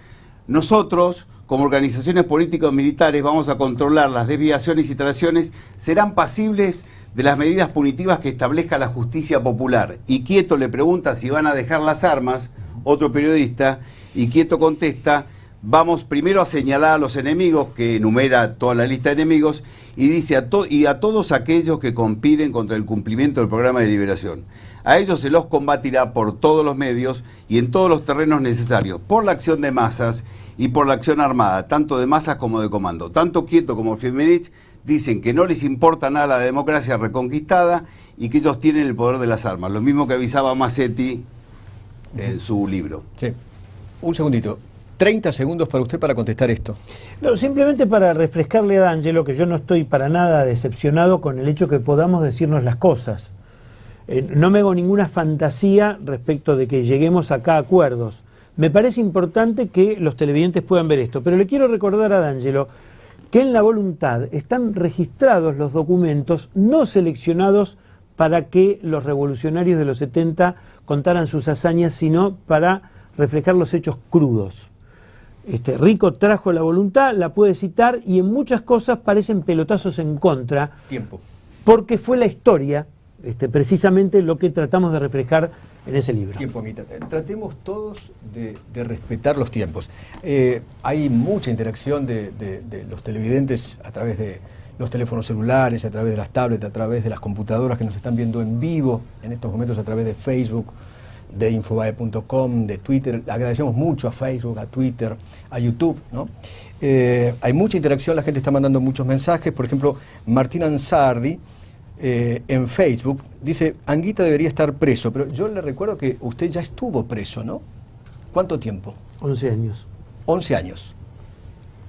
Speaker 4: nosotros, como organizaciones políticas militares, vamos a controlar las desviaciones y traiciones, serán pasibles de las medidas punitivas que establezca la justicia popular. Y Quieto le pregunta si van a dejar las armas, otro periodista, y Quieto contesta: vamos primero a señalar a los enemigos, que enumera toda la lista de enemigos, y dice a todos aquellos que conspiren contra el cumplimiento del programa de liberación. A ellos se los combatirá por todos los medios y en todos los terrenos necesarios, por la acción de masas y por la acción armada, tanto de masas como de comando. Tanto Quieto como Firmenich dicen que no les importa nada la democracia reconquistada y que ellos tienen el poder de las armas, lo mismo que avisaba Massetti en su libro.
Speaker 1: Sí. Un segundito. 30 segundos para usted para contestar esto.
Speaker 3: No, simplemente para refrescarle a D'Angelo que yo no estoy para nada decepcionado con el hecho que podamos decirnos las cosas. No me hago ninguna fantasía respecto de que lleguemos acá a acuerdos. Me parece importante que los televidentes puedan ver esto, pero le quiero recordar a D'Angelo que en la voluntad están registrados los documentos no seleccionados para que los revolucionarios de los 70 contaran sus hazañas, sino para reflejar los hechos crudos. Rico trajo la voluntad, la puede citar, y en muchas cosas parecen pelotazos en contra.
Speaker 1: Tiempo.
Speaker 3: Porque fue la historia, precisamente lo que tratamos de reflejar en ese libro.
Speaker 1: Tiempo, Anguita. Tratemos todos de respetar los tiempos. Hay mucha interacción de los televidentes a través de los teléfonos celulares, a través de las tablets, a través de las computadoras que nos están viendo en vivo en estos momentos, a través de Facebook, de Infobae.com, de Twitter. Agradecemos mucho a Facebook, a Twitter, a YouTube, ¿no? Hay mucha interacción, la gente está mandando muchos mensajes. Por ejemplo, Martín Ansardi en Facebook dice: Anguita debería estar preso, pero yo le recuerdo que usted ya estuvo preso, ¿no? ¿Cuánto tiempo?
Speaker 3: 11 años.
Speaker 1: 11 años.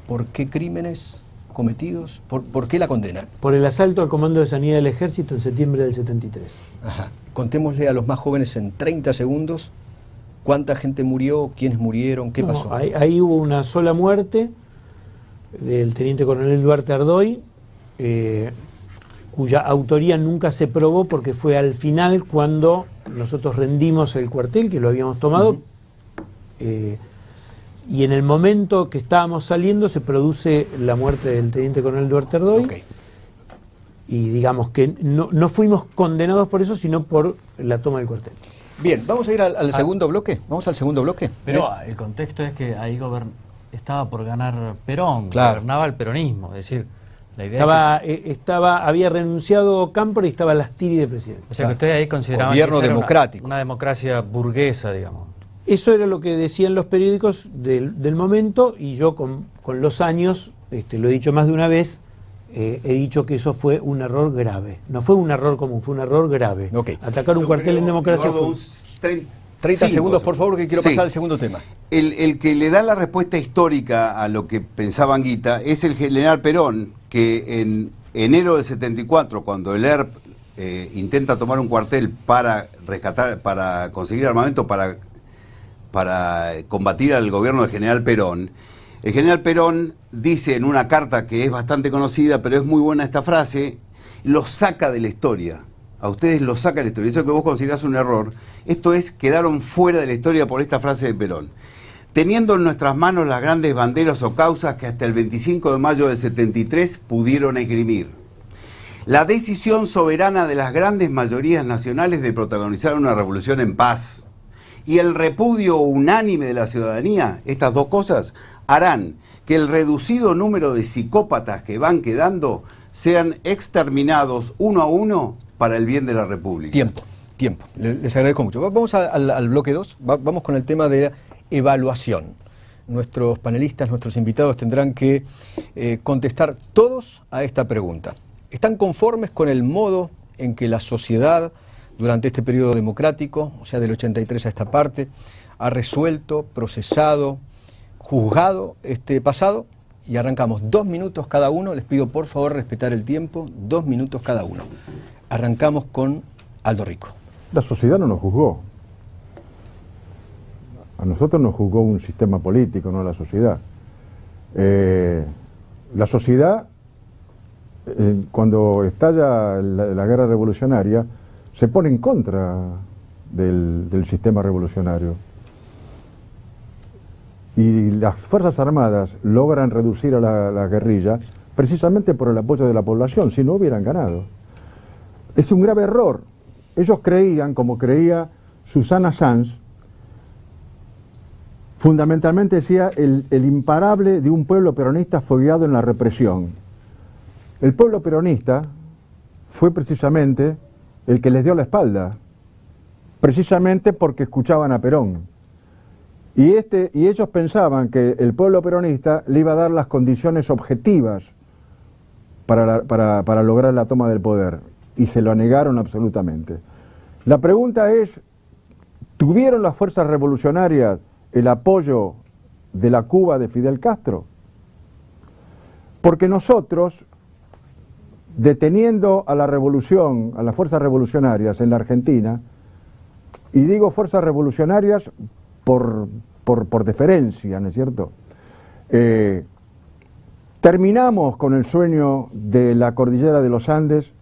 Speaker 1: ¿Por qué crímenes cometidos? ¿Por qué la condena?
Speaker 3: Por el asalto al Comando de Sanidad del Ejército en septiembre del 73.
Speaker 1: Ajá. Contémosle a los más jóvenes en 30 segundos cuánta gente murió, quiénes murieron, qué pasó.
Speaker 3: Ahí hubo una sola muerte del teniente coronel Duarte Ardoy, cuya autoría nunca se probó porque fue al final cuando nosotros rendimos el cuartel, que lo habíamos tomado, y en el momento que estábamos saliendo se produce la muerte del teniente coronel Duarte Ardoy.
Speaker 1: Okay.
Speaker 3: Y digamos que no fuimos condenados por eso, sino por la toma del cuartel.
Speaker 1: Bien, vamos a ir al segundo bloque. ¿Vamos al segundo bloque?
Speaker 2: Pero el contexto es que ahí estaba por ganar Perón,
Speaker 1: claro.
Speaker 2: Gobernaba el peronismo, es decir, la idea
Speaker 3: había renunciado Cámpora y estaba Lastiri de presidente.
Speaker 2: O sea que ustedes ahí consideraban
Speaker 1: gobierno
Speaker 2: que
Speaker 1: democrático.
Speaker 2: Una democracia burguesa, digamos.
Speaker 3: Eso era lo que decían los periódicos del momento, y yo con los años, lo he dicho más de una vez, he dicho que eso fue un error grave. No fue un error común, fue un error grave.
Speaker 1: Okay.
Speaker 3: Atacar un cuartel en democracia
Speaker 4: Eduardo,
Speaker 3: fue...
Speaker 1: 30 segundos, por favor, que quiero pasar al segundo tema.
Speaker 4: El que le da la respuesta histórica a lo que pensaba Anguita es el general Perón, que en enero del 74, cuando el ERP intenta tomar un cuartel para conseguir armamento para combatir al gobierno del general Perón, el general Perón dice en una carta que es bastante conocida, pero es muy buena esta frase: lo saca de la historia. A ustedes lo saca de la historia. Eso que vos considerás un error, esto es, quedaron fuera de la historia por esta frase de Perón. teniendo en nuestras manos las grandes banderas o causas que hasta el 25 de mayo del 73 pudieron esgrimir. La decisión soberana de las grandes mayorías nacionales de protagonizar una revolución en paz y el repudio unánime de la ciudadanía, estas dos cosas harán que el reducido número de psicópatas que van quedando sean exterminados uno a uno para el bien de la República.
Speaker 1: Tiempo. Les agradezco mucho. Vamos al bloque 2. Vamos con el tema de la evaluación. Nuestros panelistas, nuestros invitados tendrán que contestar todos a esta pregunta. ¿Están conformes con el modo en que la sociedad, durante este periodo democrático, o sea, del 83 a esta parte, ha resuelto, procesado, juzgado este pasado? Y arrancamos 2 minutos cada uno. Les pido por favor respetar el tiempo. 2 minutos cada uno. Arrancamos con Aldo Rico.
Speaker 5: La sociedad no nos juzgó. A nosotros nos juzgó un sistema político, no la sociedad. La sociedad, cuando estalla la guerra revolucionaria, se pone en contra del sistema revolucionario. Y las Fuerzas Armadas logran reducir a la guerrilla precisamente por el apoyo de la población, si no hubieran ganado. Es un grave error. Ellos creían, como creía Susana Sanz, fundamentalmente decía el imparable de un pueblo peronista fogueado en la represión. El pueblo peronista fue precisamente el que les dio la espalda, precisamente porque escuchaban a Perón. Y ellos pensaban que el pueblo peronista le iba a dar las condiciones objetivas para lograr la toma del poder, y se lo negaron absolutamente. La pregunta es, ¿tuvieron las fuerzas revolucionarias el apoyo de la Cuba de Fidel Castro? Porque nosotros, deteniendo a la revolución, a las fuerzas revolucionarias en la Argentina, y digo fuerzas revolucionarias por deferencia, ¿no es cierto? Terminamos con el sueño de la cordillera de los Andes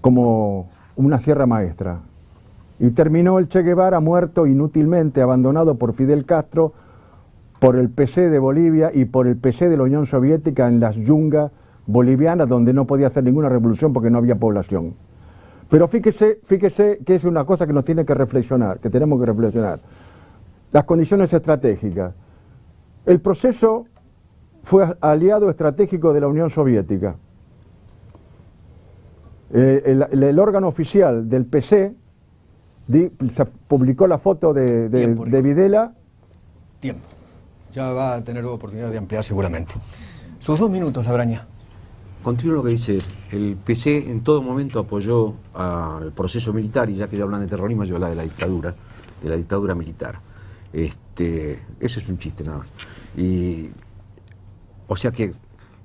Speaker 5: como una sierra maestra, y terminó el Che Guevara muerto inútilmente, abandonado por Fidel Castro, por el PC de Bolivia y por el PC de la Unión Soviética en las yungas bolivianas, donde no podía hacer ninguna revolución porque no había población. Pero fíjese que es una cosa que nos tiene que reflexionar, que tenemos que reflexionar. Las condiciones estratégicas. El proceso fue aliado estratégico de la Unión Soviética. El órgano oficial del PC se publicó la foto de Videla.
Speaker 1: Tiempo. Ya va a tener oportunidad de ampliar seguramente. Sus 2 minutos, Labraña.
Speaker 6: Continúo lo que dice. El PC en todo momento apoyó al proceso militar, y ya que ya hablan de terrorismo, yo hablo de la dictadura militar. Eso es un chiste nada más. O sea que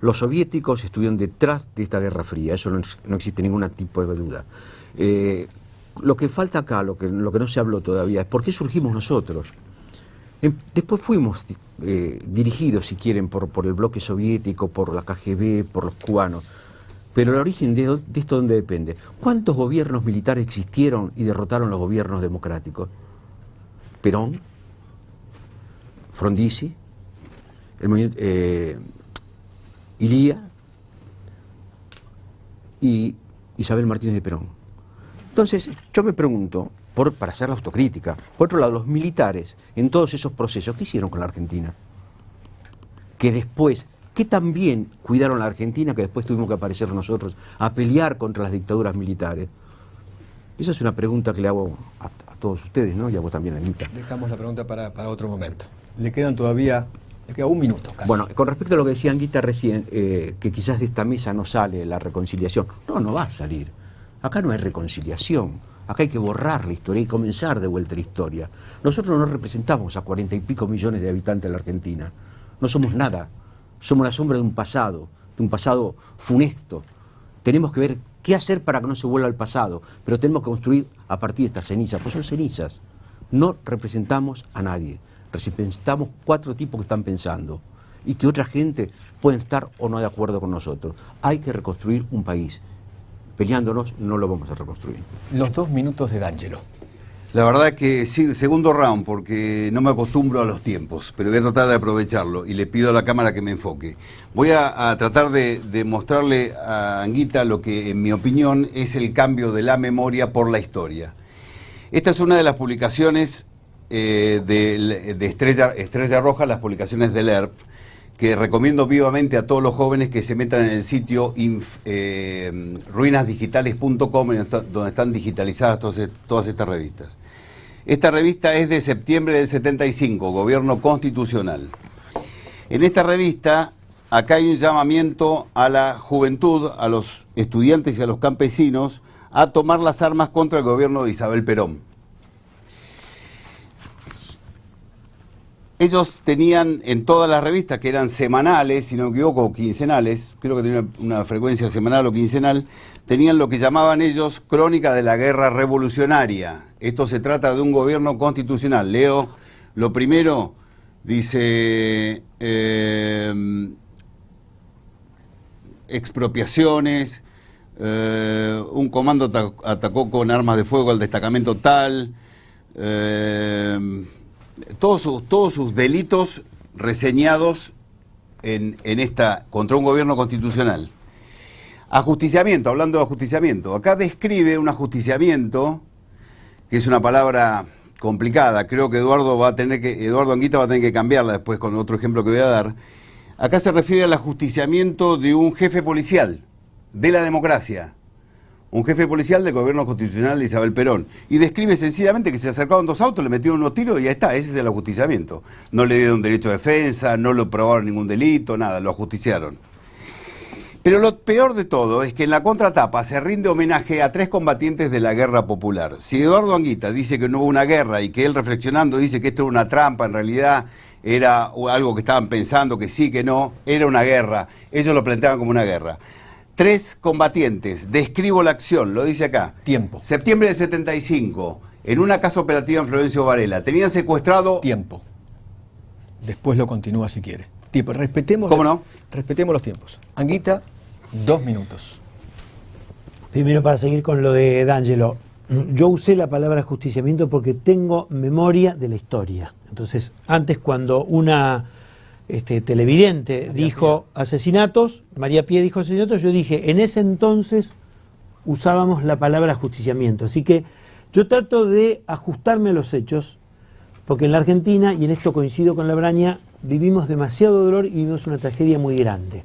Speaker 6: los soviéticos estuvieron detrás de esta Guerra Fría, eso no existe ningún tipo de duda. Lo que falta acá, lo que no se habló todavía, es por qué surgimos nosotros. Después fuimos dirigidos, si quieren, por el bloque soviético, por la KGB, por los cubanos. Pero el origen de esto, ¿dónde depende? ¿Cuántos gobiernos militares existieron y derrotaron los gobiernos democráticos? Perón, Frondizi, Ilía y Isabel Martínez de Perón. Entonces, yo me pregunto, para hacer la autocrítica, por otro lado, los militares, en todos esos procesos, ¿qué hicieron con la Argentina? Que también cuidaron la Argentina, que después tuvimos que aparecer nosotros a pelear contra las dictaduras militares. Esa es una pregunta que le hago a todos ustedes, ¿no? Y a vos también, Anita.
Speaker 1: Dejamos la pregunta para otro momento. Le queda 1 minuto casi.
Speaker 6: Bueno, con respecto a lo que decía Anguita recién, que quizás de esta mesa no sale la reconciliación. No va a salir. Acá no hay reconciliación. Acá hay que borrar la historia y comenzar de vuelta la historia. Nosotros no representamos a 40 y pico millones de habitantes de la Argentina. No somos nada. Somos la sombra de un pasado funesto. Tenemos que ver qué hacer para que no se vuelva al pasado, pero tenemos que construir a partir de estas cenizas, pues son cenizas. No representamos a nadie. Representamos 4 tipos que están pensando y que otra gente puede estar o no de acuerdo con nosotros. Hay que reconstruir un país. Peleándonos no lo vamos a reconstruir.
Speaker 1: Los 2 minutos de D'Angelo.
Speaker 4: La verdad que sí, segundo round, porque no me acostumbro a los tiempos, pero voy a tratar de aprovecharlo y le pido a la cámara que me enfoque. Voy a tratar de mostrarle a Anguita lo que, en mi opinión, es el cambio de la memoria por la historia. Esta es una de las publicaciones de Estrella Roja, las publicaciones del ERP, que recomiendo vivamente a todos los jóvenes que se metan en el sitio ruinasdigitales.com, donde están digitalizadas todas estas revistas. Esta revista es de septiembre del 75, Gobierno Constitucional. En esta revista, acá hay un llamamiento a la juventud, a los estudiantes y a los campesinos, a tomar las armas contra el gobierno de Isabel Perón. Ellos tenían en todas las revistas, que eran semanales, si no me equivoco, o quincenales, creo que tenían una frecuencia semanal o quincenal, tenían lo que llamaban ellos Crónica de la Guerra Revolucionaria. Esto se trata de un gobierno constitucional. Leo lo primero, dice expropiaciones, un comando atacó con armas de fuego al destacamento tal, todos sus delitos reseñados contra un gobierno constitucional. Ajusticiamiento, hablando de ajusticiamiento, acá describe un ajusticiamiento, que es una palabra complicada, creo que Eduardo Anguita va a tener que cambiarla después con otro ejemplo que voy a dar. Acá se refiere al ajusticiamiento de un jefe policial de la democracia, un jefe policial del gobierno constitucional de Isabel Perón, y describe sencillamente que se acercaban dos autos, le metieron unos tiros y ya está, ese es el ajusticiamiento. No le dieron derecho de defensa, no lo probaron ningún delito, nada, lo ajusticiaron. Pero lo peor de todo es que en la contratapa se rinde homenaje a 3 combatientes de la guerra popular. Si Eduardo Anguita dice que no hubo una guerra y que él reflexionando dice que esto era una trampa, en realidad era algo que estaban pensando, que sí, que no, era una guerra, ellos lo planteaban como una guerra. 3 combatientes, describo la acción, lo dice acá.
Speaker 1: Tiempo.
Speaker 4: Septiembre del 75, en una casa operativa en Florencio Varela, tenían secuestrado...
Speaker 1: Tiempo. Después lo continúa si quiere. Tiempo. Respetemos.
Speaker 4: ¿Cómo no?
Speaker 1: Respetemos los tiempos. Anguita, 2 minutos.
Speaker 3: Primero, para seguir con lo de D'Angelo, yo usé la palabra ajusticiamiento porque tengo memoria de la historia. Entonces, antes cuando una televidente dijo asesinatos, María Pía dijo asesinatos, yo dije, en ese entonces usábamos la palabra ajusticiamiento. Así que yo trato de ajustarme a los hechos, porque en la Argentina, y en esto coincido con Labraña, vivimos demasiado dolor y vivimos una tragedia muy grande.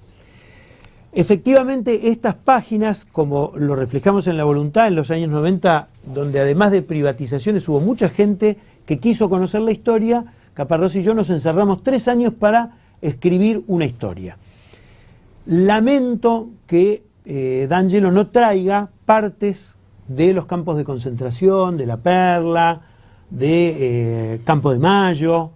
Speaker 3: Efectivamente, estas páginas, como lo reflejamos en La Voluntad en los años 90, donde además de privatizaciones hubo mucha gente que quiso conocer la historia, Caparrós y yo nos encerramos 3 años para escribir una historia. Lamento que D'Angelo no traiga partes de los campos de concentración, de La Perla, de Campo de Mayo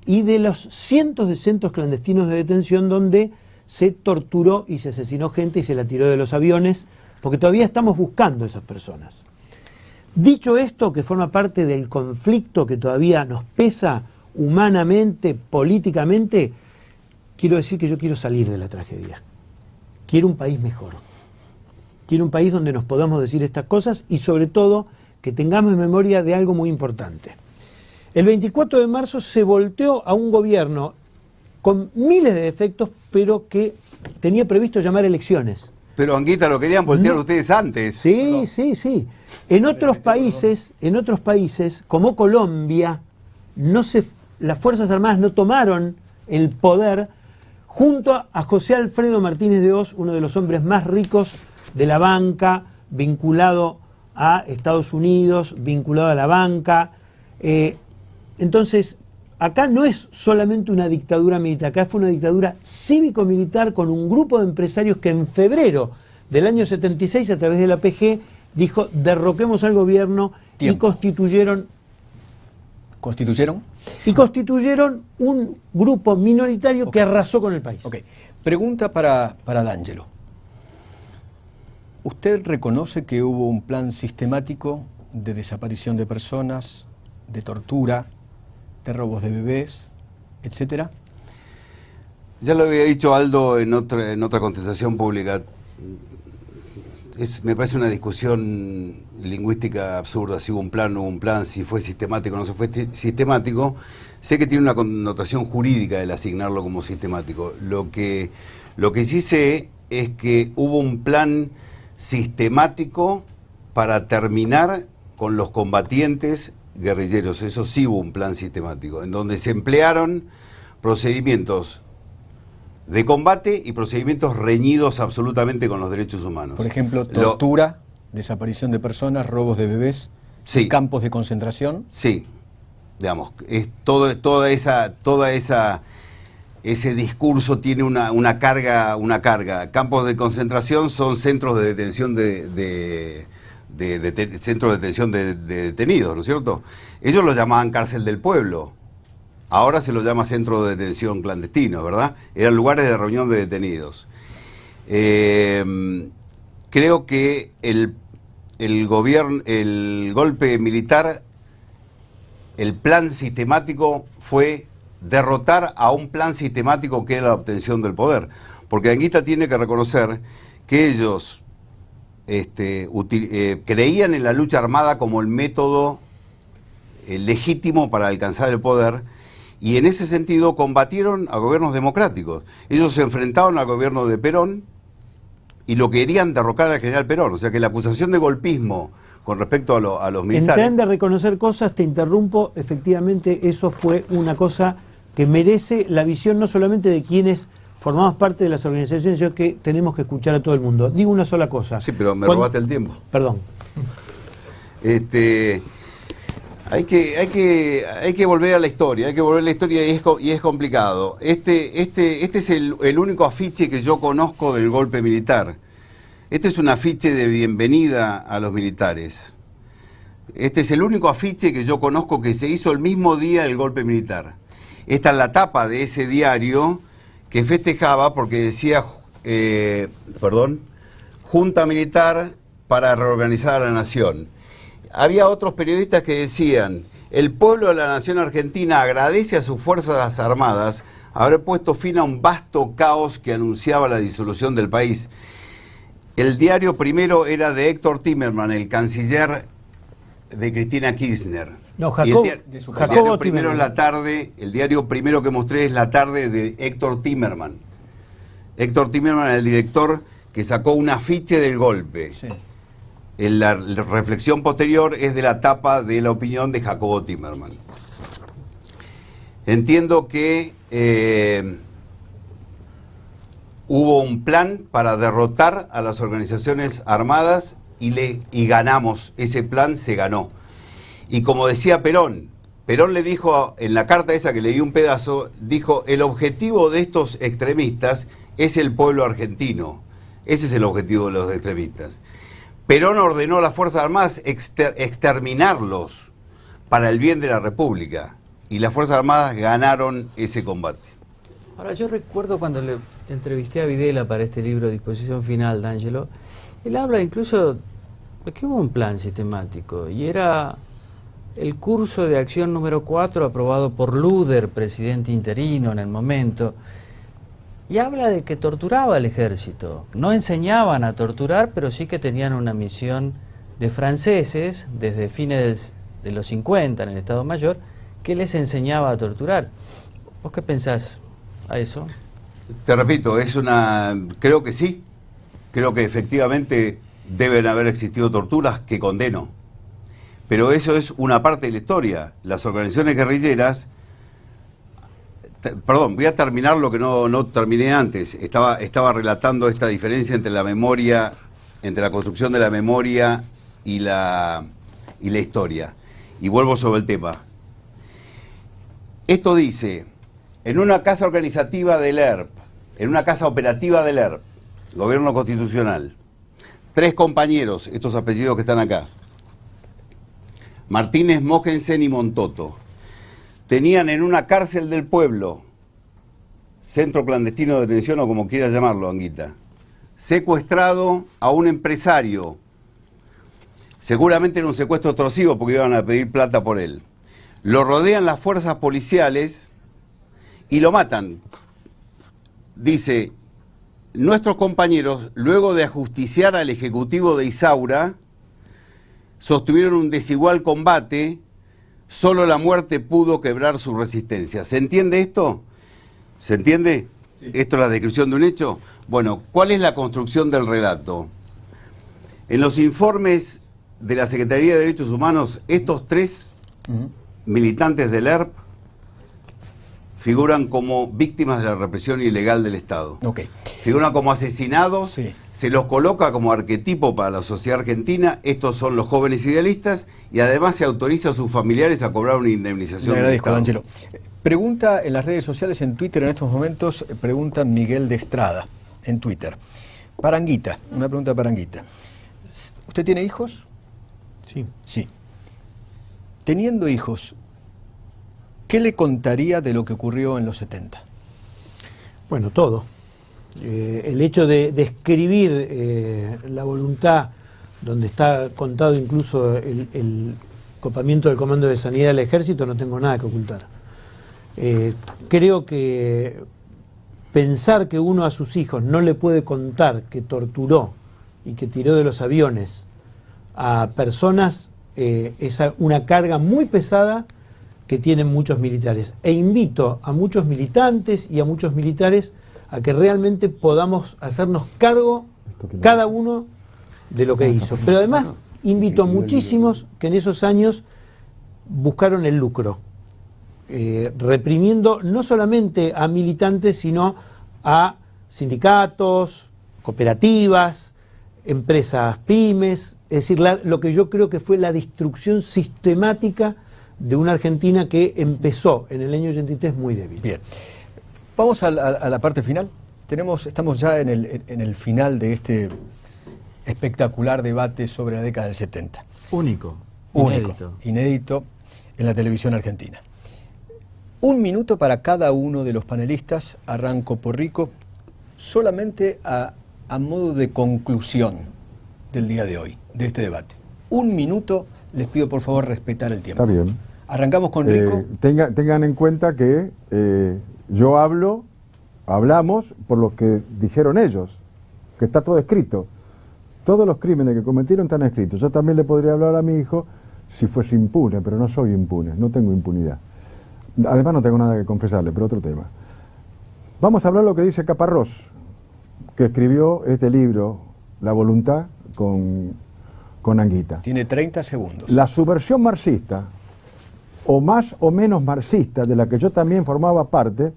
Speaker 3: y de los cientos de centros clandestinos de detención donde se torturó y se asesinó gente y se la tiró de los aviones, porque todavía estamos buscando a esas personas. Dicho esto, que forma parte del conflicto que todavía nos pesa humanamente, políticamente, quiero decir que yo quiero salir de la tragedia. Quiero un país mejor. Quiero un país donde nos podamos decir estas cosas y sobre todo que tengamos memoria de algo muy importante. El 24 de marzo se volteó a un gobierno con miles de defectos, pero que tenía previsto llamar elecciones.
Speaker 4: Pero Anguita, lo querían voltear ustedes antes.
Speaker 3: Sí, no. Sí. En otros países, como Colombia, las Fuerzas Armadas no tomaron el poder junto a José Alfredo Martínez de Hoz, uno de los hombres más ricos de la banca, vinculado a Estados Unidos, vinculado a la banca. Entonces, acá no es solamente una dictadura militar, acá fue una dictadura cívico-militar con un grupo de empresarios que en febrero del año 76, a través de la PG, dijo, derroquemos al gobierno. Tiempo. Y constituyeron...
Speaker 1: ¿Constituyeron?
Speaker 3: Y constituyeron un grupo minoritario que arrasó con el país.
Speaker 1: Ok. Pregunta para D'Angelo. ¿Usted reconoce que hubo un plan sistemático de desaparición de personas, de tortura, de robos de bebés, etcétera?
Speaker 4: Ya lo había dicho Aldo en otra contestación pública. me parece una discusión lingüística absurda, si hubo un plan, no hubo un plan, si fue sistemático o no se fue sistemático. Sé que tiene una connotación jurídica el asignarlo como sistemático. Lo que sí sé es que hubo un plan sistemático para terminar con los combatientes guerrilleros. Eso sí hubo un plan sistemático, en donde se emplearon procedimientos de combate y procedimientos reñidos absolutamente con los derechos humanos.
Speaker 1: Por ejemplo, tortura, desaparición de personas, robos de bebés,
Speaker 4: sí,
Speaker 1: campos de concentración.
Speaker 4: Sí, digamos, es ese discurso tiene una carga. Campos de concentración son centros de detención centros de detención de detenidos, ¿no es cierto? Ellos lo llamaban cárcel del pueblo. Ahora se lo llama centro de detención clandestino, ¿verdad? Eran lugares de reunión de detenidos. Creo que el golpe militar, el plan sistemático fue derrotar a un plan sistemático que era la obtención del poder. Porque Anguita tiene que reconocer que ellos creían en la lucha armada como el método legítimo para alcanzar el poder, y en ese sentido combatieron a gobiernos democráticos. Ellos se enfrentaron al gobierno de Perón y lo querían derrocar al general Perón. O sea que la acusación de golpismo con respecto a los militares...
Speaker 3: En tren de reconocer cosas, te interrumpo, efectivamente eso fue una cosa que merece la visión no solamente de quienes formamos parte de las organizaciones, sino que tenemos que escuchar a todo el mundo. Digo una sola cosa.
Speaker 4: Sí, pero me robaste el tiempo.
Speaker 3: Perdón.
Speaker 4: Hay que volver a la historia, y es complicado. Este es el único afiche que yo conozco del golpe militar. Este es un afiche de bienvenida a los militares. Este es el único afiche que yo conozco que se hizo el mismo día del golpe militar. Esta es la tapa de ese diario que festejaba porque decía, Junta Militar para reorganizar a la nación. Había otros periodistas que decían, el pueblo de la nación argentina agradece a sus Fuerzas Armadas haber puesto fin a un vasto caos que anunciaba la disolución del país. El diario primero era de Héctor Timerman, el canciller de Cristina Kirchner.
Speaker 3: No, Jacobo
Speaker 4: primero en la tarde, el diario primero que mostré es La Tarde de Héctor Timerman. Héctor Timerman era el director que sacó un afiche del golpe. Sí. La reflexión posterior es de la tapa de La Opinión de Jacobo Timerman. Entiendo que hubo un plan para derrotar a las organizaciones armadas y ganamos. Ese plan se ganó. Y como decía Perón le dijo en la carta esa que le di un pedazo, dijo, el objetivo de estos extremistas es el pueblo argentino. Ese es el objetivo de los extremistas. Perón ordenó a las Fuerzas Armadas exterminarlos para el bien de la República, y las Fuerzas Armadas ganaron ese combate.
Speaker 2: Ahora, yo recuerdo cuando le entrevisté a Videla para este libro, Disposición Final, D'Angelo, él habla incluso de que hubo un plan sistemático, y era el curso de acción número 4 aprobado por Luder, presidente interino en el momento, y habla de que torturaba al ejército. No enseñaban a torturar, pero sí que tenían una misión de franceses, desde fines de los 50 en el Estado Mayor, que les enseñaba a torturar. ¿Vos qué pensás a eso?
Speaker 4: Te repito, creo que sí. Creo que efectivamente deben haber existido torturas que condeno. Pero eso es una parte de la historia. Las organizaciones guerrilleras... Perdón, voy a terminar lo que no terminé antes. Estaba relatando esta diferencia entre la memoria, entre la construcción de la memoria y la historia. Y vuelvo sobre el tema. Esto dice, en una casa organizativa del ERP, en una casa operativa del ERP, Gobierno Constitucional, 3 compañeros, estos apellidos que están acá, Martínez, Mogensen y Montoto, tenían en una cárcel del pueblo, centro clandestino de detención o como quieras llamarlo, Anguita, secuestrado a un empresario, seguramente era un secuestro extorsivo porque iban a pedir plata por él. Lo rodean las fuerzas policiales y lo matan. Dice, nuestros compañeros, luego de ajusticiar al ejecutivo de Isaura, sostuvieron un desigual combate. Solo la muerte pudo quebrar su resistencia. ¿Se entiende esto? ¿Se entiende? Sí. ¿Esto es la descripción de un hecho? Bueno, ¿cuál es la construcción del relato? En los informes de la Secretaría de Derechos Humanos, estos tres militantes del ERP figuran como víctimas de la represión ilegal del Estado.
Speaker 1: Okay.
Speaker 4: Figuran como asesinados,
Speaker 1: sí.
Speaker 4: Se los coloca como arquetipo para la sociedad argentina. Estos son los jóvenes idealistas y además se autoriza a sus familiares a cobrar una indemnización.
Speaker 1: Le agradezco, D'Angelo. Pregunta en las redes sociales, en Twitter en estos momentos, pregunta Miguel de Estrada, en Twitter. Paranguita, una pregunta para Paranguita. ¿Usted tiene hijos?
Speaker 3: Sí.
Speaker 1: Sí. Teniendo hijos, ¿qué le contaría de lo que ocurrió en los 70?
Speaker 3: Bueno, todo. El hecho de describir la voluntad, donde está contado incluso el copamiento del Comando de Sanidad del Ejército, no tengo nada que ocultar. Creo que pensar que uno a sus hijos no le puede contar que torturó y que tiró de los aviones a personas es una carga muy pesada que tienen muchos militares. E invito a muchos militantes y a muchos militares a que realmente podamos hacernos cargo cada uno de lo que hizo. Pero además invito a muchísimos que en esos años buscaron el lucro, reprimiendo no solamente a militantes, sino a sindicatos, cooperativas, empresas pymes, es decir, lo que yo creo que fue la destrucción sistemática de una Argentina que empezó en el año 83 muy débil.
Speaker 1: Bien. Vamos a la parte final. Estamos ya en el final de este espectacular debate sobre la década del 70.
Speaker 2: Único.
Speaker 1: Inédito en la televisión argentina. 1 minuto para cada uno de los panelistas. Arranco por Rico, solamente a modo de conclusión del día de hoy, de este debate. 1 minuto, les pido por favor respetar el tiempo.
Speaker 5: Está bien.
Speaker 1: Arrancamos con Rico.
Speaker 5: Tengan en cuenta que yo hablamos por lo que dijeron ellos, que está todo escrito. Todos los crímenes que cometieron están escritos. Yo también le podría hablar a mi hijo si fuese impune, pero no soy impune, no tengo impunidad. Además no tengo nada que confesarle, pero otro tema. Vamos a hablar lo que dice Caparrós, que escribió este libro, La voluntad, con Anguita.
Speaker 1: Tiene 30 segundos.
Speaker 5: La subversión marxista, o más o menos marxista, de la que yo también formaba parte,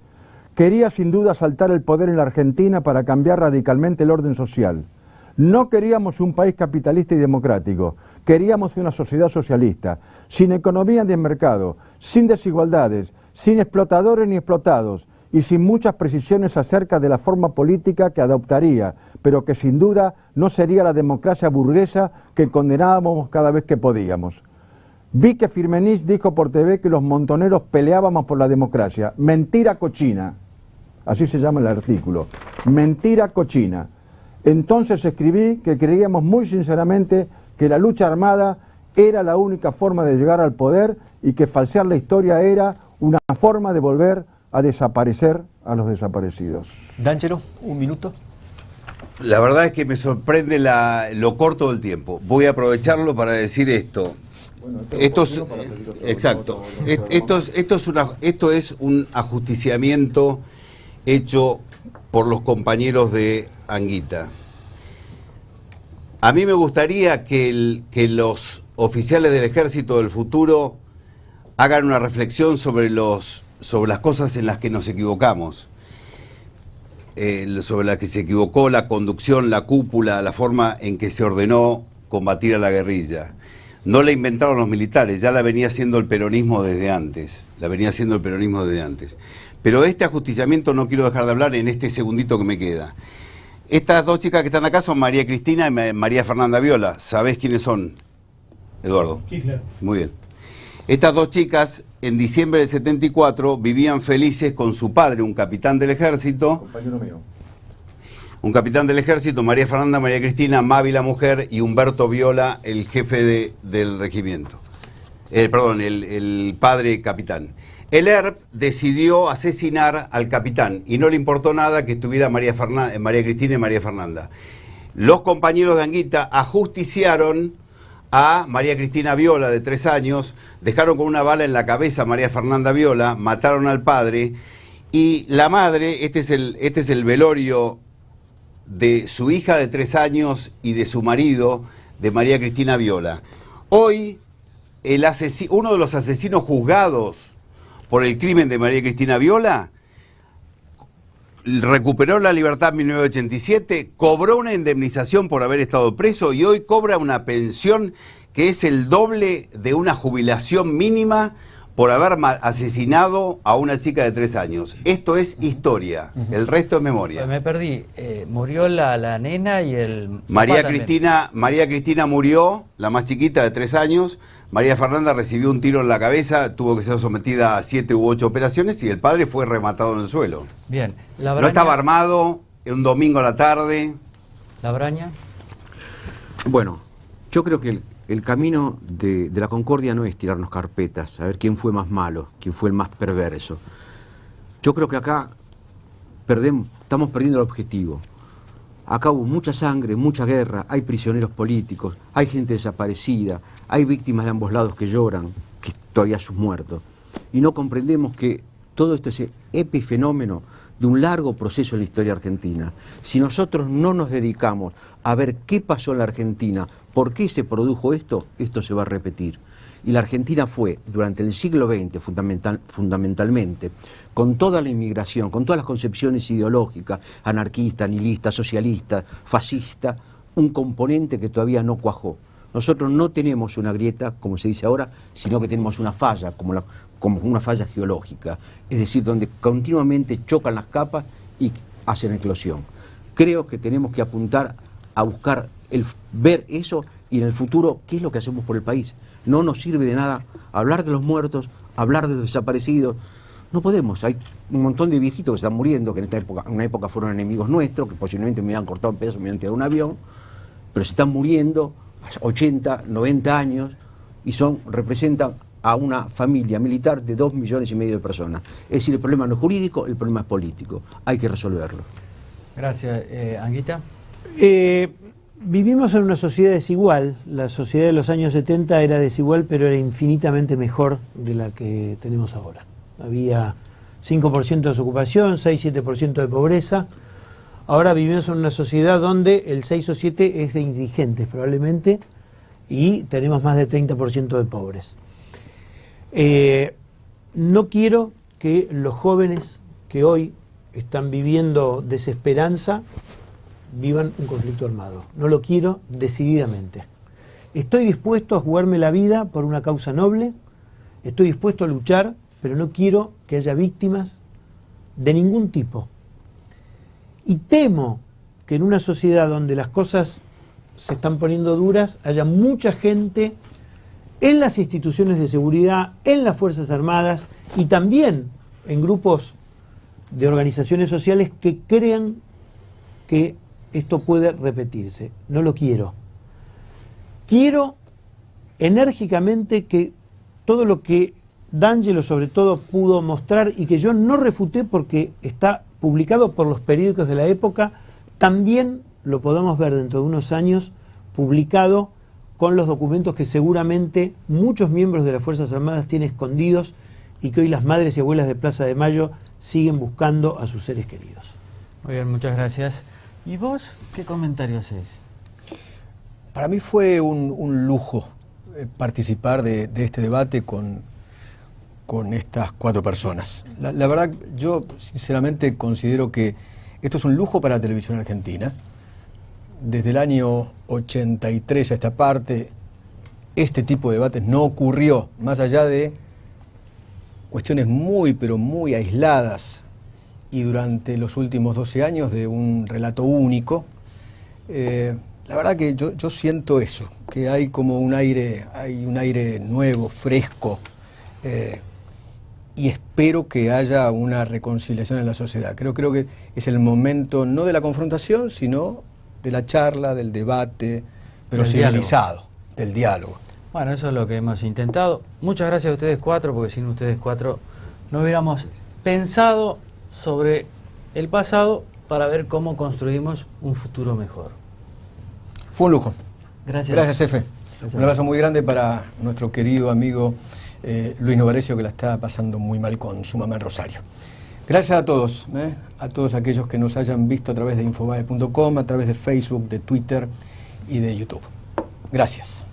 Speaker 5: quería sin duda asaltar el poder en la Argentina para cambiar radicalmente el orden social. No queríamos un país capitalista y democrático, queríamos una sociedad socialista, sin economía de mercado, sin desigualdades, sin explotadores ni explotados, y sin muchas precisiones acerca de la forma política que adoptaría, pero que sin duda no sería la democracia burguesa que condenábamos cada vez que podíamos. Vi que Firmenich dijo por TV que los montoneros peleábamos por la democracia. Mentira cochina. Así se llama el artículo. Mentira cochina. Entonces escribí que creíamos muy sinceramente que la lucha armada era la única forma de llegar al poder y que falsear la historia era una forma de volver a desaparecer a los desaparecidos.
Speaker 1: D'Angelo, 1 minuto.
Speaker 4: La verdad es que me sorprende lo corto del tiempo. Voy a aprovecharlo para decir esto. Bueno, exacto. Esto es un ajusticiamiento hecho por los compañeros de Anguita. A mí me gustaría que los oficiales del ejército del futuro hagan una reflexión sobre las cosas en las que nos equivocamos, sobre las que se equivocó la conducción, la cúpula, la forma en que se ordenó combatir a la guerrilla. No la inventaron los militares, ya la venía haciendo el peronismo desde antes. Pero este ajusticiamiento no quiero dejar de hablar en este segundito que me queda. Estas dos chicas que están acá son María Cristina y María Fernanda Viola. ¿Sabés quiénes son, Eduardo?
Speaker 3: Sí, claro.
Speaker 4: Muy bien. Estas dos chicas, en diciembre del 74, vivían felices con su padre, un capitán del ejército.
Speaker 5: Compañero mío.
Speaker 4: Un capitán del ejército, María Fernanda, María Cristina, Mavi la mujer y Humberto Viola, el jefe del regimiento. el padre capitán. El ERP decidió asesinar al capitán y no le importó nada que estuviera María Cristina y María Fernanda. Los compañeros de Anguita ajusticiaron a María Cristina Viola, de 3 años, dejaron con una bala en la cabeza a María Fernanda Viola, mataron al padre, y la madre, este es el velorio de su hija de 3 años y de su marido, de María Cristina Viola. Hoy, uno de los asesinos juzgados por el crimen de María Cristina Viola recuperó la libertad en 1987, cobró una indemnización por haber estado preso y hoy cobra una pensión que es el doble de una jubilación mínima por haber asesinado a una chica de 3 años. Esto es historia, el resto es memoria.
Speaker 2: Me perdí, murió la nena y el...
Speaker 4: María Cristina murió, la más chiquita de 3 años, María Fernanda recibió un tiro en la cabeza, tuvo que ser sometida a 7 u 8 operaciones y el padre fue rematado en el suelo.
Speaker 2: Bien.
Speaker 4: No estaba armado, un domingo a la tarde.
Speaker 2: ¿La Braña?
Speaker 6: Bueno, yo creo que el camino de la concordia no es tirarnos carpetas, a ver quién fue más malo, quién fue el más perverso. Yo creo que acá estamos perdiendo el objetivo. Acá hubo mucha sangre, mucha guerra, hay prisioneros políticos, hay gente desaparecida, hay víctimas de ambos lados que lloran, que todavía sus muertos. Y no comprendemos que todo esto es el epifenómeno de un largo proceso en la historia argentina. Si nosotros no nos dedicamos a ver qué pasó en la Argentina, por qué se produjo esto, esto se va a repetir. Y la Argentina fue, durante el siglo XX fundamentalmente, con toda la inmigración, con todas las concepciones ideológicas, anarquista, nihilista, socialista, fascista, un componente que todavía no cuajó. Nosotros no tenemos una grieta, como se dice ahora, sino que tenemos una falla, como una falla geológica, es decir, donde continuamente chocan las capas y hacen eclosión. Creo que tenemos que apuntar a buscar ver eso y en el futuro qué es lo que hacemos por el país. No nos sirve de nada hablar de los muertos, hablar de los desaparecidos. No podemos, hay un montón de viejitos que están muriendo, que en una época fueron enemigos nuestros, que posiblemente me hubieran cortado en pedazos mediante un avión, pero se están muriendo a 80, 90 años y representan a una familia militar de 2,5 millones de personas. Es decir, el problema no es jurídico, el problema es político. Hay que resolverlo.
Speaker 2: Gracias. Anguita.
Speaker 3: Vivimos en una sociedad desigual. La sociedad de los años 70 era desigual, pero era infinitamente mejor de la que tenemos ahora. Había 5% de desocupación, 6-7% de pobreza. Ahora vivimos en una sociedad donde el 6 o 7 es de indigentes probablemente y tenemos más de 30% de pobres. No quiero que los jóvenes que hoy están viviendo desesperanza vivan un conflicto armado. No lo quiero decididamente. Estoy dispuesto a jugarme la vida por una causa noble, estoy dispuesto a luchar, pero no quiero que haya víctimas de ningún tipo. Y temo que en una sociedad donde las cosas se están poniendo duras, haya mucha gente en las instituciones de seguridad, en las Fuerzas Armadas y también en grupos de organizaciones sociales que crean que esto puede repetirse. No lo quiero. Quiero enérgicamente que todo lo que D'Angelo sobre todo pudo mostrar y que yo no refuté porque está publicado por los periódicos de la época, también lo podamos ver dentro de unos años publicado con los documentos que seguramente muchos miembros de las Fuerzas Armadas tienen escondidos y que hoy las madres y abuelas de Plaza de Mayo siguen buscando a sus seres queridos.
Speaker 2: Muy bien, muchas gracias. ¿Y vos qué comentario haces?
Speaker 1: Para mí fue un lujo participar de este debate con estas 4 personas. La verdad, yo sinceramente considero que esto es un lujo para la televisión argentina. Desde el año 83 a esta parte, este tipo de debates no ocurrió, más allá de cuestiones muy, pero muy aisladas, y durante los últimos 12 años de un relato único. La verdad que yo siento eso, que hay como un aire nuevo, fresco, y espero que haya una reconciliación en la sociedad. Creo que es el momento no de la confrontación, sino de la charla, del debate, pero civilizado, del diálogo.
Speaker 2: Bueno, eso es lo que hemos intentado. Muchas gracias a ustedes cuatro, porque sin ustedes cuatro no hubiéramos pensado sobre el pasado para ver cómo construimos un futuro mejor.
Speaker 1: Fue un lujo.
Speaker 2: Gracias.
Speaker 1: Gracias, Efe.
Speaker 2: Gracias.
Speaker 1: Un abrazo muy grande para nuestro querido amigo Luis Novarecio, que la está pasando muy mal con su mamá en Rosario. Gracias a todos aquellos que nos hayan visto a través de infobae.com, a través de Facebook, de Twitter y de YouTube. Gracias.